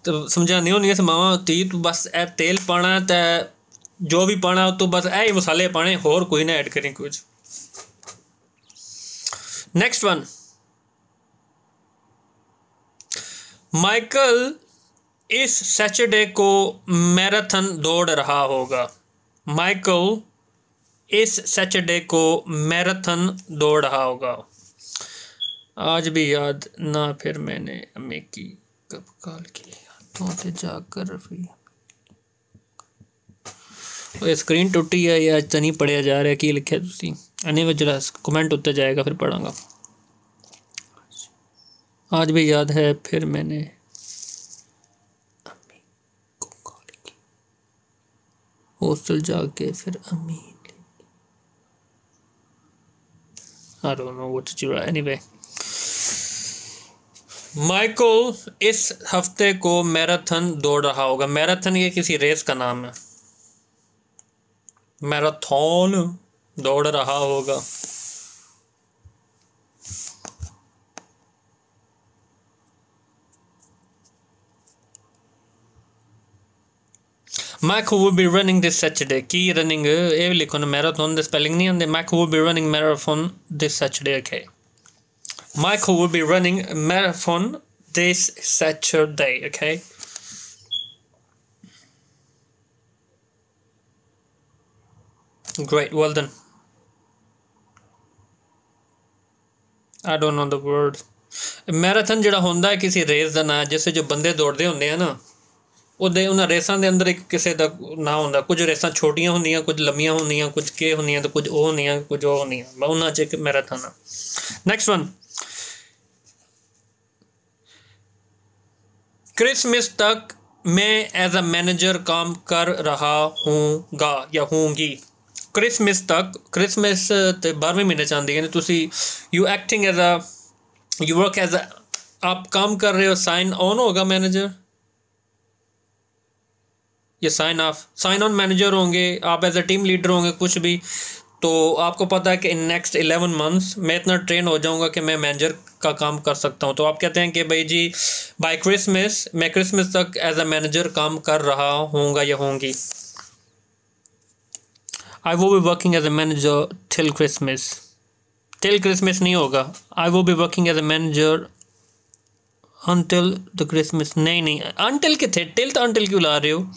तो समझानी होनी सी मावां ती तू बस ए तेल पाना ते जो भी पाना तो बस ए ही मसाले पाने, होर कोई ना ऐड करें कुछ. Next one. माइकल इस सैटरडे को मैराथन दौड़ रहा होगा. माइकल इस सैटरडे को मैराथन दौड़ रहा होगा. आज भी याद ना फिर मैंने अम्मी की कब कॉल की हाथों से जाकर फिर स्क्रीन टुटी है या तो नहीं पढ़िया जा रहा की लिखा तुसी अने में जरा कमेंट उत्ते जाएगा फिर पढ़ांगा. आज भी याद है फिर मैंने अम्मी को कॉल की हॉस्टल जाके फिर अम्मी. I don't know what to do anyway. Michael इस हफ्ते को मैराथन दौड़ रहा होगा. मैराथन ये किसी रेस का नाम है. मैराथन दौड़ रहा होगा. Michael will be running this Saturday. की रनिंग ये लिखो ना, मैराथन द स्पेलिंग नहीं आंदे. Michael will be running marathon this Saturday. Okay. Michael will be running a marathon this Saturday. Okay. Great. Well done. I don't know the word. Marathon जिहड़ा हुंदा है किसी रेस का नाम, जिससे जो बंदे दौड़ते होंगे हैं ना, ਉਹਦੇ ਉਹਨਾਂ ਰੇਸਾਂ ਦੇ ਅੰਦਰ ਇੱਕ ਕਿਸੇ ਦਾ ਨਾਂ ਹੁੰਦਾ. ਕੁਝ ਰੇਸਾਂ ਛੋਟੀਆਂ ਹੁੰਦੀਆਂ, ਕੁਝ ਲੰਮੀਆਂ ਹੁੰਦੀਆਂ, ਕੁਝ ਕੇ ਹੁੰਦੀਆਂ ਤੇ ਕੁਝ ਉਹ ਹੁੰਦੀਆਂ, ਕੁਝ ਉਹ ਹੁੰਦੀਆਂ. ਮੈਂ ਉਹਨਾਂ 'ਚ ਇੱਕ ਮੈਰਾਥਨ ਆ. Next one. क्रिसमस तक मैं एज अ मैनेजर काम कर रहा हूँगा या हूँगी. क्रिसमस तक, क्रिसमस तो 12वें महीने च आंदी है. तुसी you acting as a, you work as a, आप काम कर रहे हो, साइन ऑन होगा मैनेजर या sign off. Sign on manager होंगे आप, एज अ टीम लीडर होंगे कुछ भी. तो आपको पता है कि इन नेक्स्ट 11 मंथ्स मैं इतना ट्रेन हो जाऊंगा कि मैं मैनेजर का काम कर सकता हूं. तो आप कहते हैं कि भाई जी बाय क्रिसमस, मैं क्रिसमस तक एज अ मैनेजर काम कर रहा हूँगा या होंगी. I will be working as a manager till Christmas. Till Christmas नहीं होगा. I will be working as a manager until the Christmas. नहीं अनटिल के थे, टिल तो अनटिल क्यों ला रहे हो.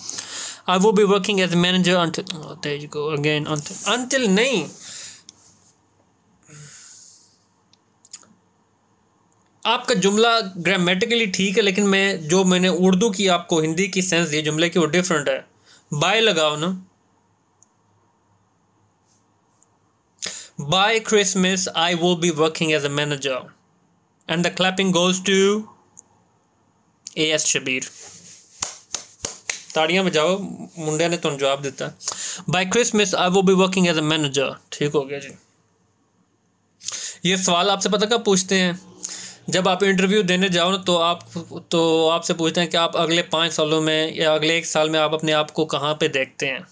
I will be working as a manager until, oh, there you go again, until नहीं. आपका जुमला ग्रामेटिकली ठीक है, लेकिन मैं जो मैंने उर्दू की आपको हिंदी की सेंस दी जुमले की वो डिफरेंट है. बाय लगाओ ना. By Christmas I will be working as a manager and the clapping goes to A.S. Shabir. ताड़ियाँ बजाओ, मुंडे ने तुम जवाब देता. By Christmas I will be working as a manager. ठीक हो गया जी. ये सवाल आपसे पता कब पूछते हैं, जब आप इंटरव्यू देने जाओ ना, तो आपसे पूछते हैं कि आप अगले 5 सालों में या अगले 1 साल में आप अपने आप को कहाँ पे देखते हैं.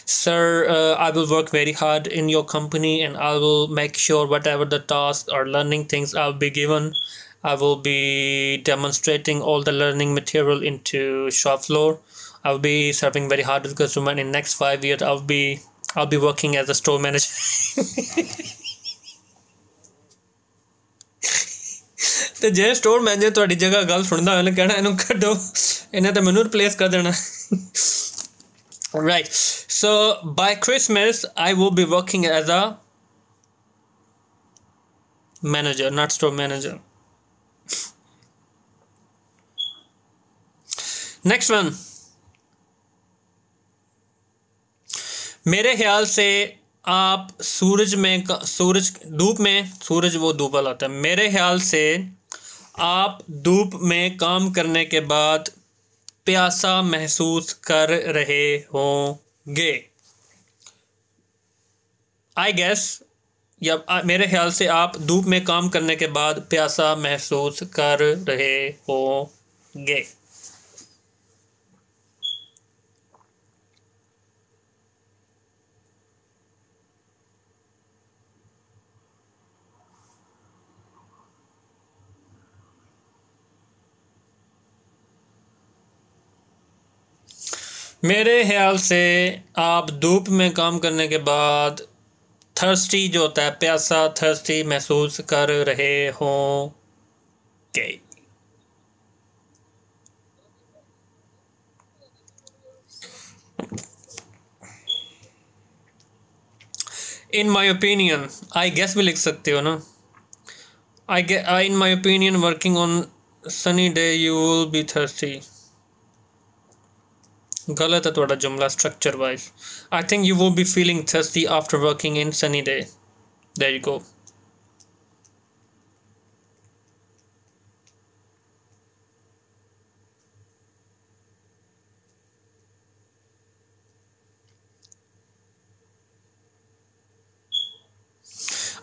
Sir I will work very hard in your company and I will make sure whatever the task और learning things I will be given. I will be demonstrating all the learning material into shop floor. I will be serving very hard with customer. In next 5 years, I'll be working as a store manager. तो जे स्टोर मैनेजर तुहाडी जगह गल सुनदा उन्हें कहना इन्हूं कड्डो, इन्हें तो मैनू रिप्लेस कर देना। Right. So by Christmas, I will be working as a manager, not store manager. Next one. मेरे ख्याल से आप सूरज वो धूप वाला होता है। मेरे ख्याल से आप धूप में काम करने के बाद प्यासा महसूस कर रहे होंगे। आई गेस, या मेरे ख्याल से आप धूप में काम करने के बाद प्यासा महसूस कर रहे होंगे। मेरे ख्याल से आप धूप में काम करने के बाद थर्स्टी जो होता है, प्यासा थर्स्टी महसूस कर रहे होंगे। इन माई ओपिनियन, आई गेस भी लिख सकते हो ना। In my opinion working on sunny day you will be thirsty. गलत है थोड़ा जुमला structure wise. I think you will be feeling thirsty after working in sunny day. There you go.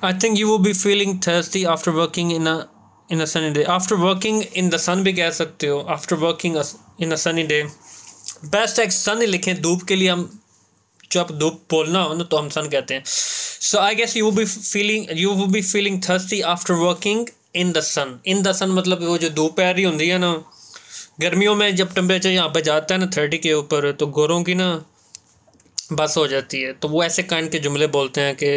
I think you will be feeling thirsty after working in a sunny day. After working in the sun भी कह सकते हो। After working in a sunny day, best है सन ही लिखें। धूप के लिए हम जब धूप बोलना हो ना तो हम सन कहते हैं। So I guess you will be feeling thirsty after working in the sun. In the sun मतलब वो जो दोपहरी होती है ना, गर्मियों में जब टेम्परेचर यहाँ पे जाता है ना 30 के ऊपर, तो गोरों की ना बस हो जाती है। तो वो ऐसे काइंड के जुमले बोलते हैं कि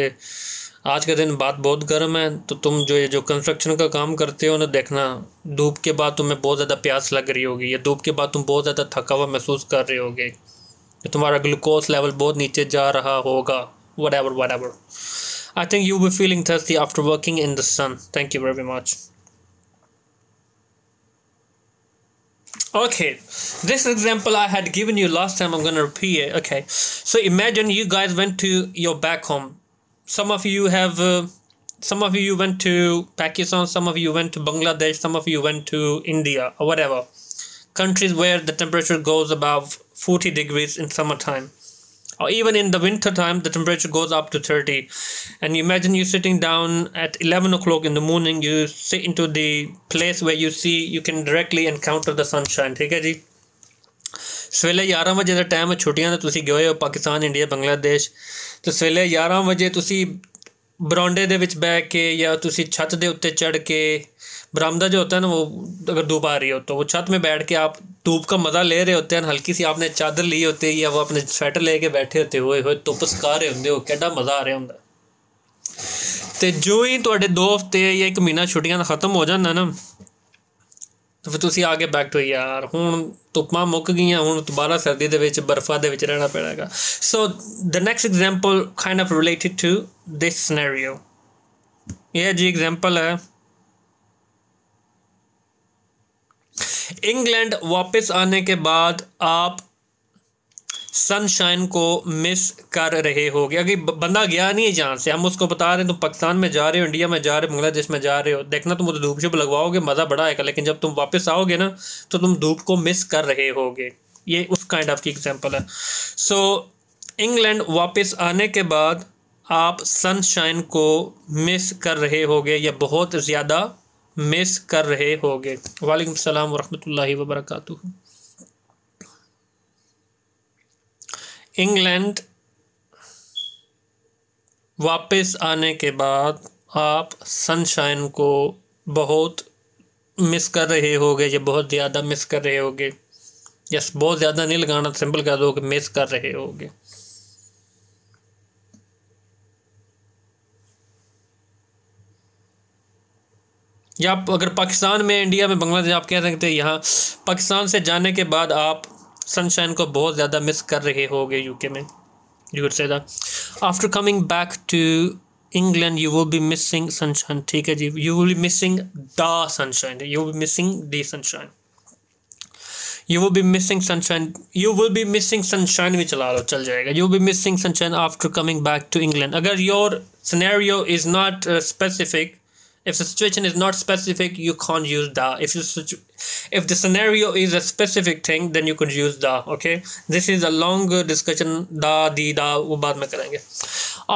आज के दिन बात बहुत गर्म है, तो तुम जो कंस्ट्रक्शन का काम करते हो ना, देखना धूप के बाद तुम्हें बहुत ज़्यादा प्यास लग रही होगी, या धूप के बाद तुम बहुत ज़्यादा थका हुआ महसूस कर रहे होगे, तो तुम्हारा ग्लूकोज लेवल बहुत नीचे जा रहा होगा। whatever. I think you will be feeling thirsty after working in the sun. Thank you very much. Okay, this example I had given you last time, I'm going to repeat it. Okay, so imagine you guys went to your back home. Some of you went to Pakistan, some of you went to Bangladesh, some of you went to India or whatever countries where the temperature goes above 40 degrees in summertime, or even in the winter time the temperature goes up to 30. And you imagine you sitting down at 11 o'clock in the morning, you sit into the place where you can directly encounter the sunshine. ठीक है जी, सवेले 11 ਵਜੇ ਦਾ ਟਾਈਮ, ਛੁੱਟੀਆਂ ਦਾ ਤੁਸੀਂ ਗਏ ਹੋ ਪਾਕਿਸਤਾਨ, ਇੰਡੀਆ, ਬੰਗਲਾਦੇਸ਼, ਤੇ ਸਵੇਲੇ 11 ਵਜੇ ਤੁਸੀਂ बरामदे ਦੇ ਵਿੱਚ बैठ के या ਤੁਸੀਂ छत ਦੇ ਉੱਤੇ चढ़ के, बरामदा जो होता है ना वो अगर धूप आ रही हो तो वो छत में बैठ के आप धूप का मज़ा ले रहे होते हैं। हल्की सी आपने चादर ली होती है या वो अपने स्वेटर ले के बैठे होते हुए धुप सका रहे होंगे, वो केड़ा मज़ा आ रहा होंगे। तो जो ही तुहाडे 2 हफ्ते या 1 महीना छुट्टियां खत्म हो जाना ना, तो फिर तुसी आगे बैक टू यार हुण धुप्पां मुक गईयां, हुण दोबारा सर्दी दे विच बर्फा दे विच रहना पैणेगा। So the next example kind of related to this scenario. यह जी एग्जाम्पल है, इंग्लैंड वापस आने के बाद आप सनशाइन को मिस कर रहे होगे। अगर बंदा गया नहीं है जहाँ से, हम उसको बता रहे हैं तुम पाकिस्तान में जा रहे हो, इंडिया में जा रहे हो, बांग्लादेश में जा रहे हो, देखना तुम धूप शुप लगवाओगे, मज़ा बड़ा आएगा, लेकिन जब तुम वापस आओगे ना तो तुम धूप को मिस कर रहे होगे। ये उस काइंड ऑफ की एग्जांपल है। सो इंग्लैंड वापस आने के बाद आप सनशाइन को मिस कर रहे होगे या बहुत ज़्यादा मिस कर रहे होगे। वालेकुम सलाम वरहमतुल्लाहि वबरकातुहू। इंग्लैंड वापस आने के बाद आप सनशाइन को बहुत मिस कर रहे होगे या बहुत ज़्यादा मिस कर रहे होगे। यस, बहुत ज़्यादा नहीं लगाना, सिंपल कह दो कि मिस कर रहे होगे। या आप अगर पाकिस्तान में, इंडिया में, बांग्लादेश, आप कह सकते हैं यहाँ पाकिस्तान से जाने के बाद आप सनशाइन को बहुत ज़्यादा मिस कर रहे होगे यूके में। You would say that after coming back to England you will be missing sunshine. ठीक है जी, you will be missing the sunshine, you will be missing the sunshine, you will be missing sunshine, you will be missing sunshine भी चला लो, चल जाएगा। You will be missing sunshine after coming back to England. अगर your scenario is not specific, if the situation is not specific, you can't use the. If the scenario is a specific thing, then you could use the. Okay, this is a longer discussion. Da वो बाद में करेंगे।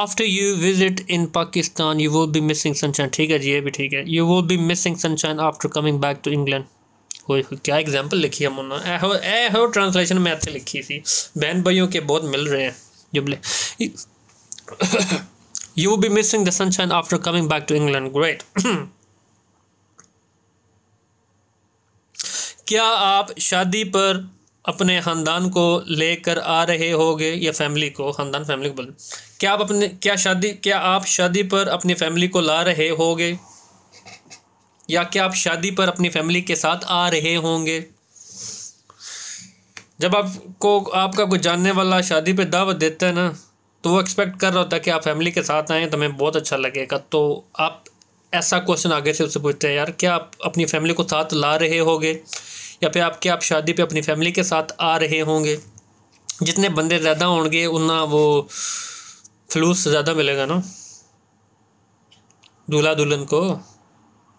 After you visit in Pakistan, you will be missing sunshine। ठीक है जी, ये भी ठीक है। You will be missing sunshine after coming back to England। क्या एग्जाम्पल लिखी है मुन्ना, एहो ट्रांसलेशन में अच्छी लिखी थी। बहन भाइयों के बहुत मिल रहे हैं जुमले। You will be missing the sunshine after coming back to England। Great। क्या आप शादी पर अपने ख़ानदान को लेकर आ रहे होगे या फैमिली को, ख़ानदान फैमिली को बोल, क्या आप शादी पर अपनी फैमिली को ला रहे होगे या क्या आप शादी पर अपनी फैमिली के साथ आ रहे होंगे। जब आपका कोई जानने वाला शादी पे दावत देता है ना, तो वो एक्सपेक्ट कर रहा होता है कि आप फैमिली के साथ आएँ तो हमें बहुत अच्छा लगेगा। तो आप ऐसा क्वेश्चन आगे से उससे पूछते हैं, यार क्या आप अपनी फैमिली को साथ ला रहे होगे या फिर आप शादी पे अपनी फैमिली के साथ आ रहे होंगे। जितने बंदे ज़्यादा होंगे उतना वो फ्लूस ज़्यादा मिलेगा ना दूल्हा दुल्हन को,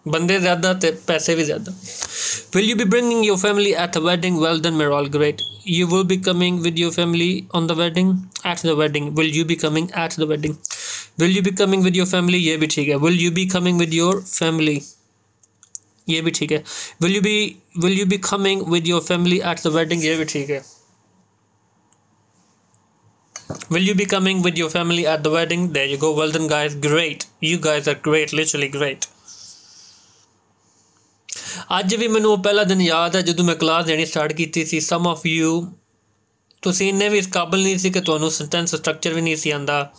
बंदे ज़्यादा तो पैसे भी ज़्यादा। Will you be bringing your family at the wedding? Well done, Meral, great। You will be coming with your family on the wedding? At the wedding। Will you be coming at the wedding? Will you be coming with your family? ये भी ठीक है। Will you be coming with your family? ये भी ठीक है। Will you be coming with your family at the wedding? ये भी ठीक है। Will you be coming with your family at the wedding? There you go, well done guys, great, you guys are great, literally great। ਅੱਜ ਵੀ ਮੈਨੂੰ ਉਹ ਪਹਿਲਾ ਦਿਨ ਯਾਦ ਹੈ ਜਦੋਂ ਮੈਂ ਕਲਾਸ ਦੇਣੀ ਸਟਾਰਟ ਕੀਤੀ ਸੀ। ਸਮ ਆਫ ਯੂ ਤੁਸੀਂ ਇੰਨੇ ਵੀ ਇਸ ਕਾਬਲ ਨਹੀਂ ਸੀ ਕਿ ਤੁਹਾਨੂੰ ਸੈਂਟੈਂਸ ਸਟਰਕਚਰ ਵੀ ਨਹੀਂ ਸੀ ਆਉਂਦਾ।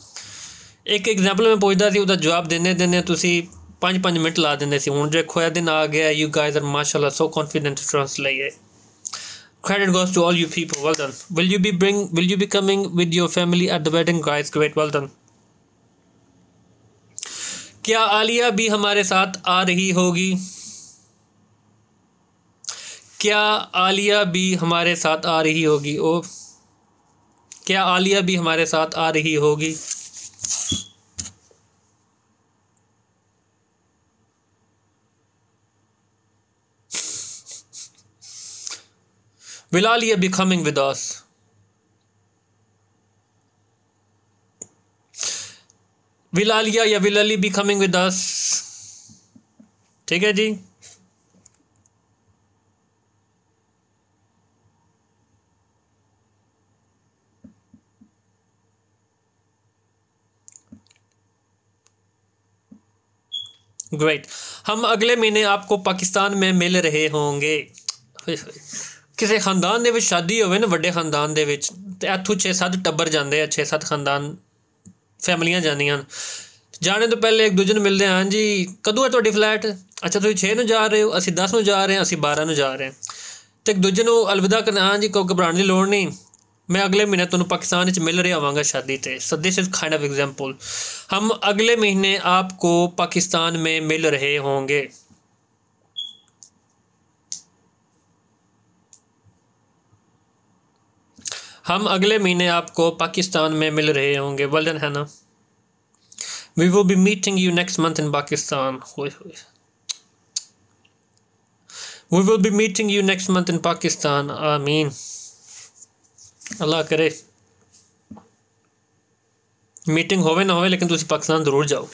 ਇੱਕ ਐਗਜ਼ਾਮਪਲ ਮੈਂ ਪੁੱਛਦਾ ਸੀ, ਉਹਦਾ ਜਵਾਬ ਦਿੰਦੇ ਤੁਸੀਂ 5 ਮਿੰਟ ਲਾ ਦਿੰਦੇ ਸੀ। ਹੁਣ ਜੋ ਖੋਇਆ ਦਿਨ ਆ ਗਿਆ, ਯੂ ਗਾਇਜ਼ ਆਰ ਮਾਸ਼ਾਅੱਲਾ so confident to translate. Credit goes to all you people, well done। Will you be coming with your family at the wedding guys? Great, well done। क्या आलिया भी हमारे साथ आ रही होगी? क्या आलिया भी हमारे साथ आ रही होगी? ओ, क्या आलिया भी हमारे साथ आ रही होगी? Will Alia be coming with us? Will Alia या will Ali be coming with us? ठीक है जी। ग्रेट। हम अगले महीने आपको पाकिस्तान में मिल रहे होंगे। किसी खानदान दे विच शादी होवे ना, वड्डे खानदान दे विच, ते इत्थों 6-7 टब्बर जाते हैं, 6-7 खानदान फैमिलियां जांदियां। जाने तो पहले एक दूजे नूं मिलदे, हाँ जी कदों है तुहाडी फ्लैट? अच्छा तुसीं 6 नूं जा रहे हो, असीं 10 नूं जा रहे हैं, असीं 12 नूं जा रहे हैं। तो एक दूजे नूं अलविदा करना, हाँ जी कोई घबराने की लोड़ नहीं, मैं अगले महीने तुहानूं पाकिस्तान में मिल रहा होवांगा शादी ते। So this is kind of example. हम अगले महीने आपको पाकिस्तान में मिल रहे होंगे। हम अगले महीने आपको पाकिस्तान में मिल रहे होंगे। वेल डन है ना। We will be meeting you next month in Pakistan. We will be meeting you next month in Pakistan. आमीन, अल्लाह करे मीटिंग होवे ना होवे लेकिन तुसी पाकिस्तान जरूर जाओ।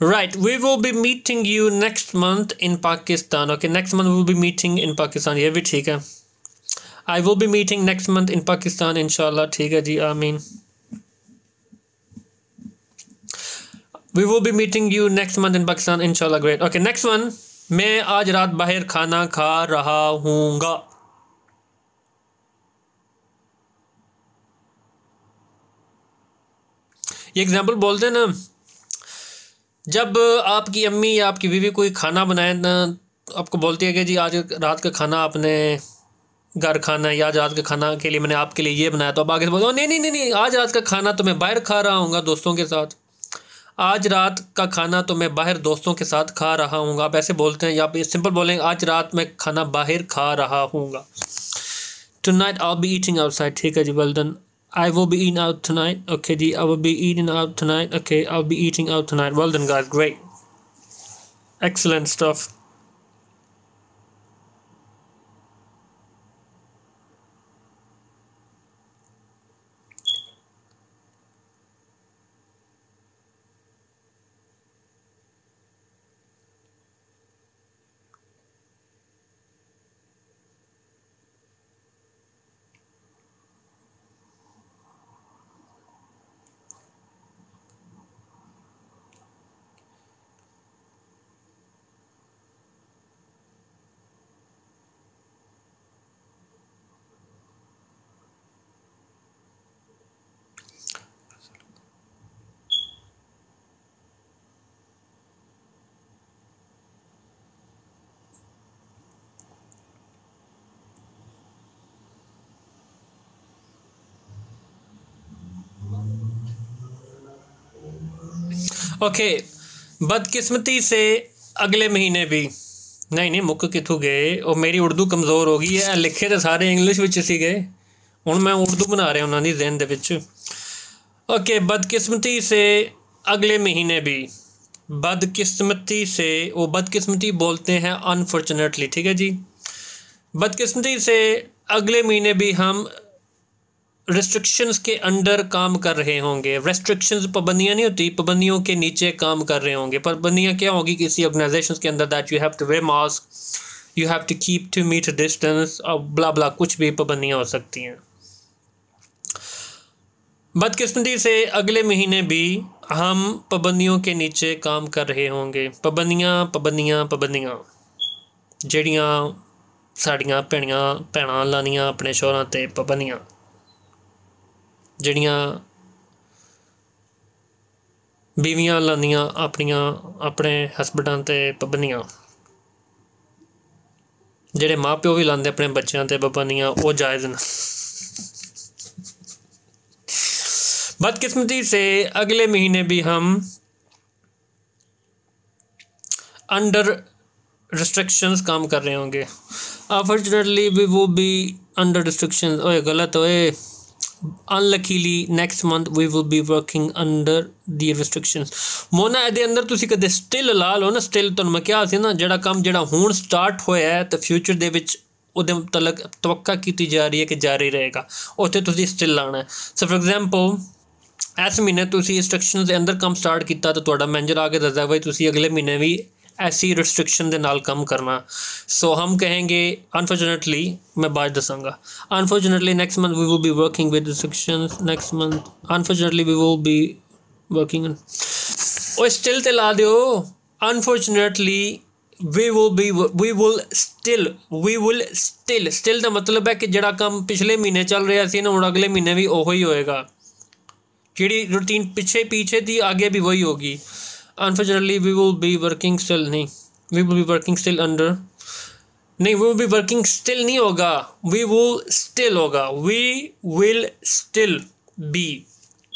Right, we will be meeting you next month in Pakistan. Okay, next month we will be meeting in Pakistan, ये भी ठीक है। I will be meeting next month in Pakistan इंशाल्लाह, ठीक है जी, आमीन। We will be meeting you next month in Pakistan इंशाल्लाह, ग्रेट। ओके, नेक्स्ट वन, मैं आज रात बाहर खाना खा रहा हूँगा। ये एग्जाम्पल बोलते हैं ना, जब आपकी अम्मी या आपकी बीवी कोई खाना बनाए ना, आपको बोलती है कि जी आज रात का खाना आपने घर खाना है, या आज रात के खाना के लिए मैंने आपके लिए ये बनाया, तो आप आगे से बोलते हो नहीं नहीं नहीं नहीं, आज रात का खाना तो मैं बाहर खा रहा हूँ दोस्तों के साथ, आज रात का खाना तो मैं बाहर दोस्तों के साथ खा रहा हूँ, आप ऐसे बोलते हैं, या आप सिंपल बोलेंगे आज रात मैं खाना बाहर खा रहा हूँ। Tonight I be eating outside, ठीक है जी, well done. I will be eating out tonight. Okay, जी, I will be eating out tonight. Okay, I'll be eating out tonight. Well done, guys. Great. Excellent stuff. Okay, बदकिस्मती से अगले महीने भी नहीं नहीं मुक्क कितों गए, और मेरी उर्दू कमज़ोर हो गई है, लिखे तो सारे इंग्लिश विच सी गए, हुण मैं उर्दू बना रहा उन्होंने ज़हन दे विच। ओके, बदकिस्मती से अगले महीने भी, बदकिस्मती से, वो बदकिस्मती बोलते हैं अनफॉर्चुनेटली, ठीक है जी। बदकिस्मती से अगले महीने भी हम रिस्ट्रिक्शंस के अंडर काम कर रहे होंगे। रेस्ट्रिक्शंस पाबंदियाँ नहीं होती, पाबंदियों के नीचे काम कर रहे होंगे। पाबंदियाँ क्या होगी किसी ऑर्गेनाइजेशन के अंदर, that you have to wear mask, you have to keep 2 metre distance, और ब्ला ब्ला कुछ भी पाबंदियाँ हो सकती हैं। बदकिस्मती से अगले महीने भी हम पाबंदियों के नीचे काम कर रहे होंगे। पाबंदियाँ पाबंदियाँ पाबंदियाँ ਜਿਹੜੀਆਂ ਸਾਡੀਆਂ ਭੈਣਾਂ ਲਾਣੀਆਂ ਆਪਣੇ ਸ਼ੋਹਰਾਂ ਤੇ ਪਾਬੰਦੀਆਂ, ਜਿਹੜੀਆਂ बीवियां लांदियां अपनियां अपने हस्बैंडां ते पाबंदियां, जेडे माँ प्यो भी लांदे अपने बच्चों ते पाबंदियां, वो जायज़ न। बदकिस्मती से अगले महीने भी हम अंडर रिस्ट्रिक्शंस काम कर रहे होंगे। Unfortunately we will be under restrictions, ओए गलत ओए, unluckily next month we will be working under the restrictions. Mona ਇਹਦੇ ਅੰਦਰ ਤੁਸੀਂ ਕਦੇ ਸਟਿਲ ਲਾ ਲਓ ਨਾ, ਸਟਿਲ ਤੁਹਾਨੂੰ ਮੈਂ ਕਿਹਾ ਸੀ ਨਾ, ਜਿਹੜਾ ਕੰਮ ਜਿਹੜਾ ਹੁਣ ਸਟਾਰਟ ਹੋਇਆ ਹੈ ਤੇ ਫਿਊਚਰ ਦੇ ਵਿੱਚ ਉਹਦੇ ਮੁਤਲਕ ਤਵੱਕਾ ਕੀਤੀ ਜਾ ਰਹੀ ਹੈ ਕਿ ਜਾਰੀ ਰਹੇਗਾ, ਉੱਥੇ ਤੁਸੀਂ ਸਟਿਲ ਲਾਣਾ ਹੈ। ਸੋ ਫॉर एग्जांपल ਇਸ ਮਹੀਨੇ ਤੁਸੀਂ ਰਿਸਟ੍ਰਿਕਸ਼ਨਸ ਦੇ ਅੰਦਰ ਕੰਮ ਸਟਾर्ट ਕੀਤਾ ਤਾਂ ਤੁਹਾਡਾ ਮੈਨੇਜਰ ਆ ਕੇ ਦੱਸਦਾ भाई ਤੁਸੀਂ अगले महीने भी ऐसी रिस्ट्रिक्शन के नाल कम करना। सो हम कहेंगे अनफॉर्चुनेटली, मैं बाद दसांगा, unfortunately next month we will be working with restrictions, next month unfortunately we will be working. ओ स्टिल ते ला दियो, अनफॉर्चुनेटली वी विल स्टिल का मतलब है कि जिहड़ा काम पिछले महीने चल रहा सी ना, हुण अगले महीने भी ओही होएगा, जिहड़ी रूटीन पीछे थी आगे भी वही होगी। Unfortunately we will be working still, नहीं we will be working still under, नहीं we will be working still नहीं होगा, we will still होगा, we will still be,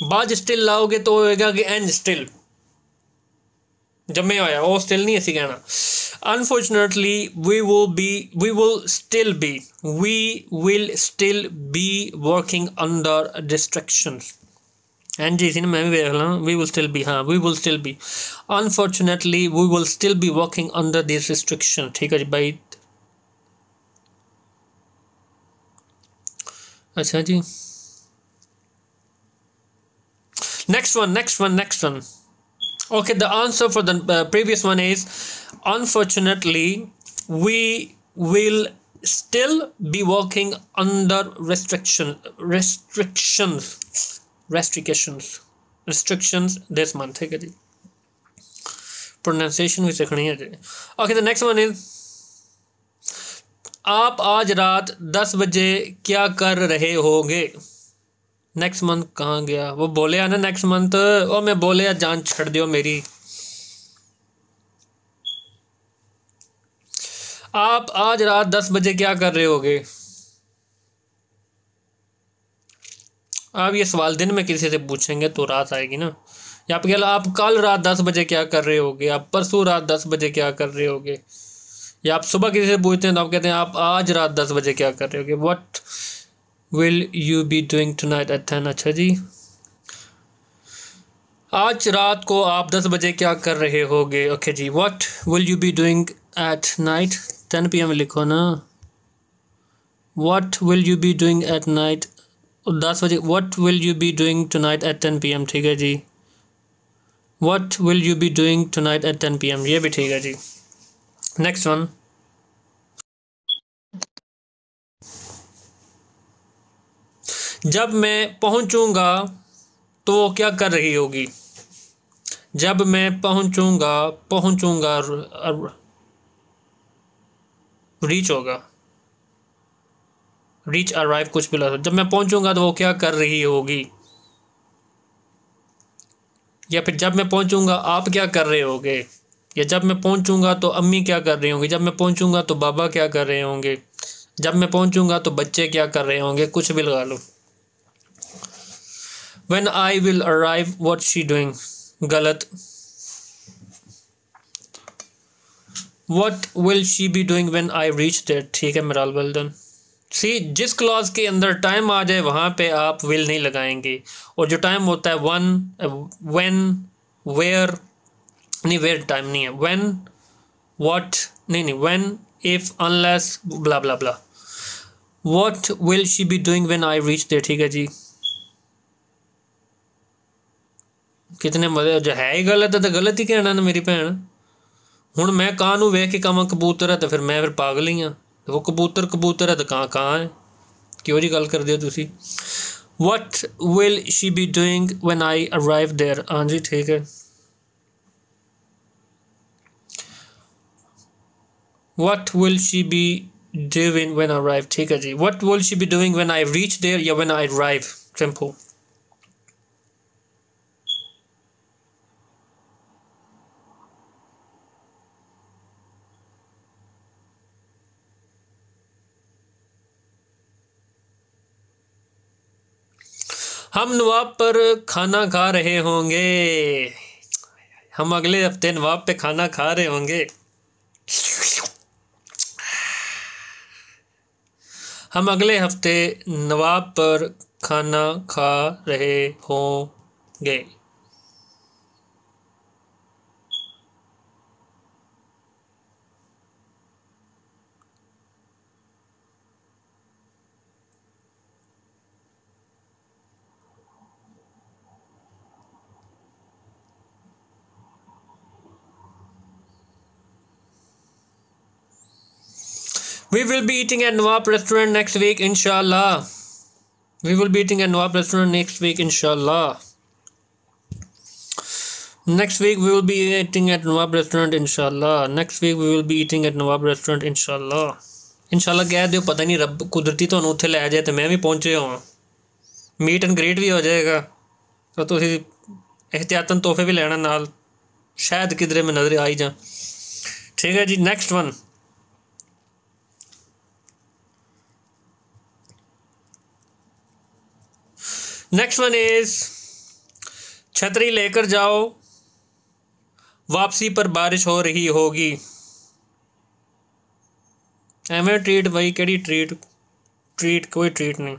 बाद still लाओगे तो होएगा कि and still जब मैं आया वो still नहीं ऐसी कहना। Unfortunately we will still be working under restrictions। एन जी सी ने मैं भी देख ला, वी विल स्टिल बी, हाँ we will still be, unfortunately we will still be working under this restriction, ठीक है जी भाई। अच्छा जी, next one. Okay, the answer for the previous one is unfortunately we will still be working under restrictions this month, ठीक है जी। प्रोनाउंसिएशन भी सीखनी है जी। Okay, the next one is आप आज रात 10 बजे क्या कर रहे होगे। नेक्स्ट मंथ कहाँ गया वो बोले ना, नेक्स्ट मंथ, और मैं बोले जान छड़ दियो मेरी, आप आज रात 10 बजे क्या कर रहे होगे? आप ये सवाल दिन में किसी से पूछेंगे तो रात आएगी ना। या आप कह लो आप कल रात 10 बजे क्या कर रहे होगे, आप परसों रात 10 बजे क्या कर रहे होगे, या आप सुबह किसी से पूछते हैं तो आप कहते हैं आप आज रात 10 बजे क्या कर रहे होगे। What will you be doing tonight at 10। अच्छा जी, आज रात को आप 10 बजे क्या कर रहे होगे। ओके जी, what will you be doing at night 10 PM लिखो ना। What will you be doing at night 10 बजे। What will you be doing tonight at 10 PM, ठीक है जी। What will you be doing tonight at 10 PM, ये भी ठीक है जी। नेक्स्ट वन, जब मैं पहुंचूंगा तो वो क्या कर रही होगी। जब मैं पहुंचूंगा, पहुंचूंगा रीच होगा, रीच अराइव कुछ भी लगा। जब मैं पहुंचूंगा तो वो क्या कर रही होगी, या फिर जब मैं पहुंचूंगा आप क्या कर रहे होगे, या जब मैं पहुंचूंगा तो अम्मी क्या कर रही होंगी, जब मैं पहुंचूंगा तो बाबा क्या कर रहे होंगे, जब मैं पहुंचूंगा तो बच्चे क्या कर रहे होंगे, कुछ भी लगा लो। When I will arrive, what she doing, गलत। What will she be doing when I reach there, ठीक है मिराल, वेल डन। सी, जिस क्लॉज के अंदर टाइम आ जाए वहाँ पे आप विल नहीं लगाएंगे, और जो टाइम होता है वन, व्हेन, वेयर, नहीं वेयर टाइम नहीं है, व्हेन, व्हाट नहीं, when, if, unless, blah blah blah. What will she be doing when I reach there, ठीक है जी। कितने मजे, जो है ही गलत है तो गलत ही कहना ना मेरी भैन। हुण मैं कां नूं वेख के कहां कबूतर है तो फिर मैं फिर पागल ही हाँ। वो कबूतर कबूतर है तो कहाँ है, क्यों जी गल करदे हो तुसी। What will she be doing when I arrive there, हाँ जी ठीक है। What will she be doing when I arrive, ठीक है जी। What will she be doing when I reach there या व्हेन आई अराइव, सिंपल। हम नवाब पर खाना खा रहे होंगे, हम अगले हफ्ते नवाब पे खाना खा रहे होंगे। हम अगले हफ्ते नवाब पर खाना खा रहे होंगे। We will be eating at Nawab restaurant next week, inshallah. We will be eating at Nawab restaurant next week, inshallah. Next week we will be eating at Nawab restaurant, inshallah. Next week we will be eating at Nawab restaurant, inshallah. इंशाल्लाह कह दो, पता नहीं रब कुदरती ਤੁਹਾਨੂੰ ਉੱਥੇ ਲੈ ਜਾਏ ਤੇ मैं भी पहुंचे ਹੋਵਾਂ, मीट एंड ग्रेट भी हो जाएगा, तो ਤੁਸੀਂ एहतियातन तोहफे भी लेना नाल, शायद किधरे में नजर आई जा। ठीक है जी, next one. Next one is छतरी लेकर जाओ, वापसी पर बारिश हो रही होगी। एवं ट्रीट भाई, केड़ी ट्रीट, ट्रीट कोई ट्रीट नहीं।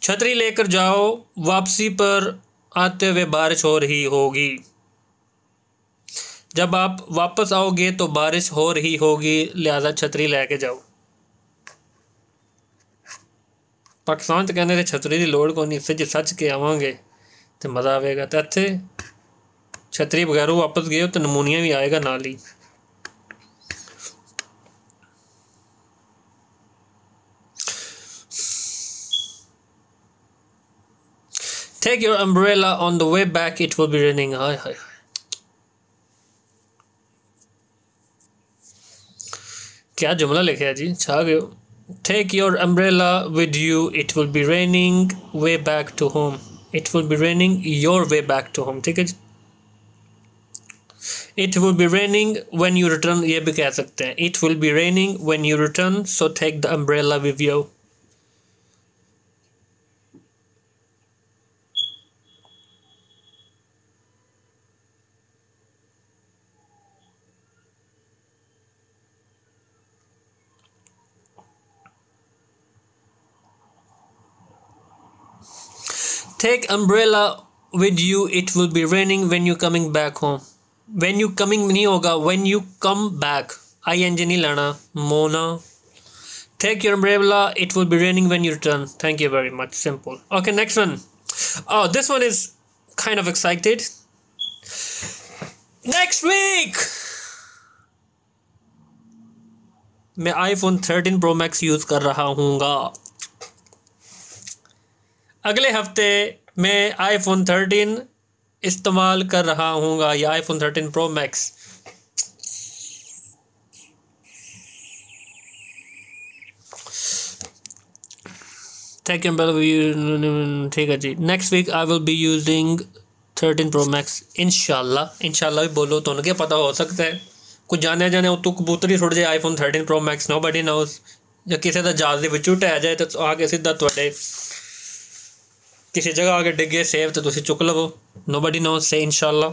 छतरी लेकर जाओ, वापसी पर आते हुए बारिश हो रही होगी। जब आप वापस आओगे तो बारिश हो रही होगी, लिहाजा छतरी लेके जाओ। पाकिस्तान तो कहने छतरी की लोड़ को नहीं, इसे जो सच के आवांगे तो मज़ा आएगा। तो इतने छतरी बगैरों वापस गए तो नमूनिया भी आएगा नाल ही। Take your umbrella on the way back, it will be raining. हाय हाय, क्या जुमला लिखे है जी, छा गए। Take your umbrella with you, it will be raining way back to home. It will be raining your way back to home, ठीक है जी। It will be raining when you return, ये भी कह सकते हैं. It will be raining when you return, so take the umbrella with you. Take umbrella with you, it will be raining when you coming back home. When you coming नहीं होगा, when you come back. ing नहीं लाना. Mona. Take your umbrella, it will be raining when you return. Thank you very much. Simple. Okay, next one. Oh, this one is kind of excited. Next week मैं iPhone 13 Pro Max यूज कर रहा हूँगा. अगले हफ्ते मैं iPhone 13 इस्तेमाल कर रहा हूँगा या iPhone 13 Pro Max. ठीक है जी. Next week I will be using 13 Pro Max इंशाल्लाह भी बोलो तो क्या पता हो सकता है कुछ जाने जाने तो कबूतर ही छुड़ जाए iPhone 13 Pro Max. Nobody nose. ਜਾਂ ਕਿਸੇ ਦਾ ਜਹਾਜ਼ ਦੇ ਵਿੱਚੋਂ ਟਹਿ ਜਾਏ ਤਾਂ ਆ ਕੇ ਸਿੱਧਾ ਤੁਹਾਡੇ किसी जगह आगे डिगे सेव तो तुसी चुक लवो. नोबडी नोस से इंशाल्लाह.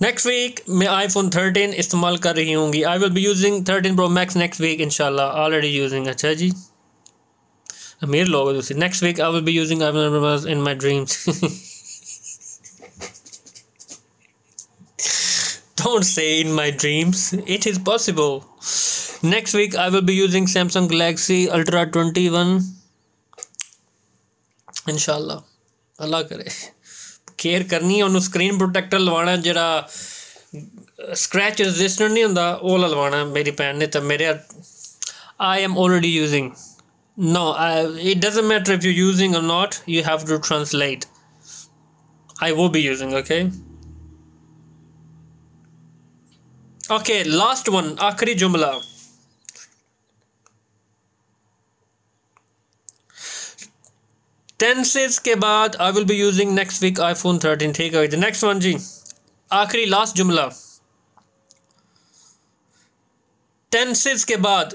नेक्स्ट वीक मैं iPhone 13 इस्तेमाल कर रही होंगी. I will be using 13 Pro Max next week इंशाल्लाह. Already using. अच्छा जी, अमीर लोग हो तुसी. Next week I will be using iPhone Pro Max in my dreams. Don't say in my dreams. It is possible. Next week I will be using Samsung Galaxy Ultra 21 इंशाल्लाह. अल्लाह करे. केयर करनी है उन्होंने. स्क्रीन प्रोटेक्टर लवाना जरा स्क्रैच रेजिस्टेंट नहीं होंदा वो लवाना. मेरी भैन ने तो मेरे I am already using. No, it doesn't matter if you're using or not. You have to translate. I will be using. Okay, last one. आखिरी जुमला. टेंसेस के बाद I will be using next week iPhone 13. ठीक है. द नेक्स्ट वन जी, आखिरी लास्ट जुमला. टेंसेस के बाद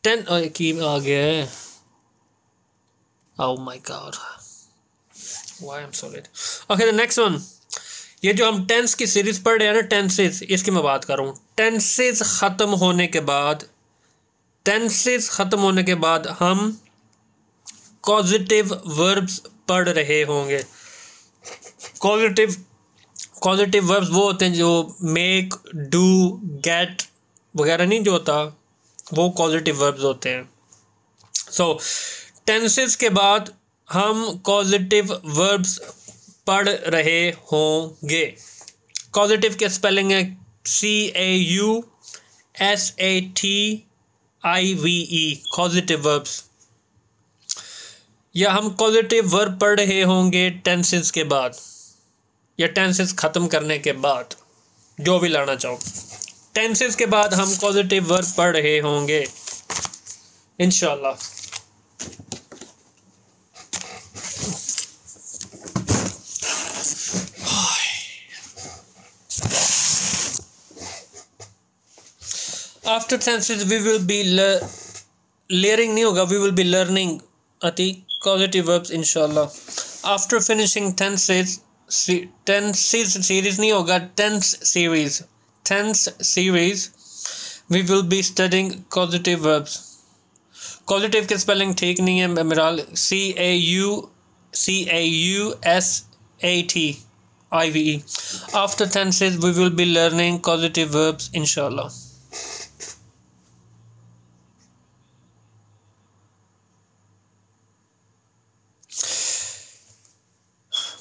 की आ गया है. Oh my God, why I am so let. Okay, the next one. ये जो हम टेंस की सीरीज पढ़ रहे हैं ना, टेंसेस, इसकी मैं बात कर रहा हूँ. टेंसेस ख़त्म होने के बाद हम कॉजेटिव वर्ब्स पढ़ रहे होंगे. कॉजेटिव वर्ब्स वो होते हैं जो मेक, डू, गेट वगैरह नहीं जो होता, वो कॉजेटिव वर्ब्स होते हैं. सो टेंसेस के बाद हम कॉजेटिव वर्ब्स पढ़ रहे होंगे. कॉजेटिव के स्पेलिंग है CAUSATIVE. Causative verbs. या हम कॉजेटिव वर्ब पढ़ रहे होंगे टेंसेस के बाद या टेंसेस ख़त्म करने के बाद, जो भी लाना चाहो. टेंसेस के बाद हम कॉजेटिव वर्ब पढ़ रहे होंगे इंशाल्लाह. After tenses we will be layering नहीं होगा, we will be learning अति causative verbs इंशाल्लाह. आफ्टर फिनिशिंग tenses series नहीं होगा, tense series we will be studying causative verbs. causative के स्पेलिंग ठीक नहीं है मेरा. CAUSATIVE. After tenses we will be learning causative verbs इंशाल्लाह.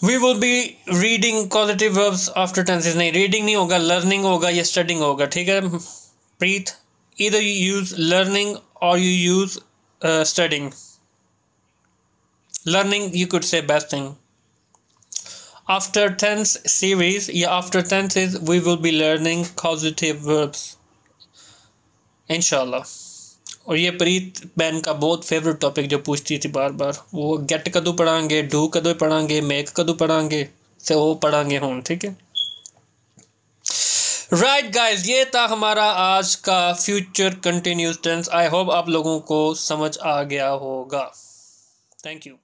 We will be reading causative verbs after tenses. नहीं, reading नहीं होगा, learning होगा या studying होगा. ठीक है प्रीत. Either you use learning or you use studying. Learning you could say best thing. After tense series या after tenses we will be learning causative verbs. Inshallah. और ये प्रीत बहन का बहुत फेवरेट टॉपिक जो पूछती थी बार बार, वो गेट कदों पढ़ांगे, डू कदों पढ़ांगे, मेक कदों पढ़ांगे, से वो पढ़ांगे हूँ। ठीक है, राइट गाइज, ये था हमारा आज का future continuous tense. I hope आप लोगों को समझ आ गया होगा। Thank you.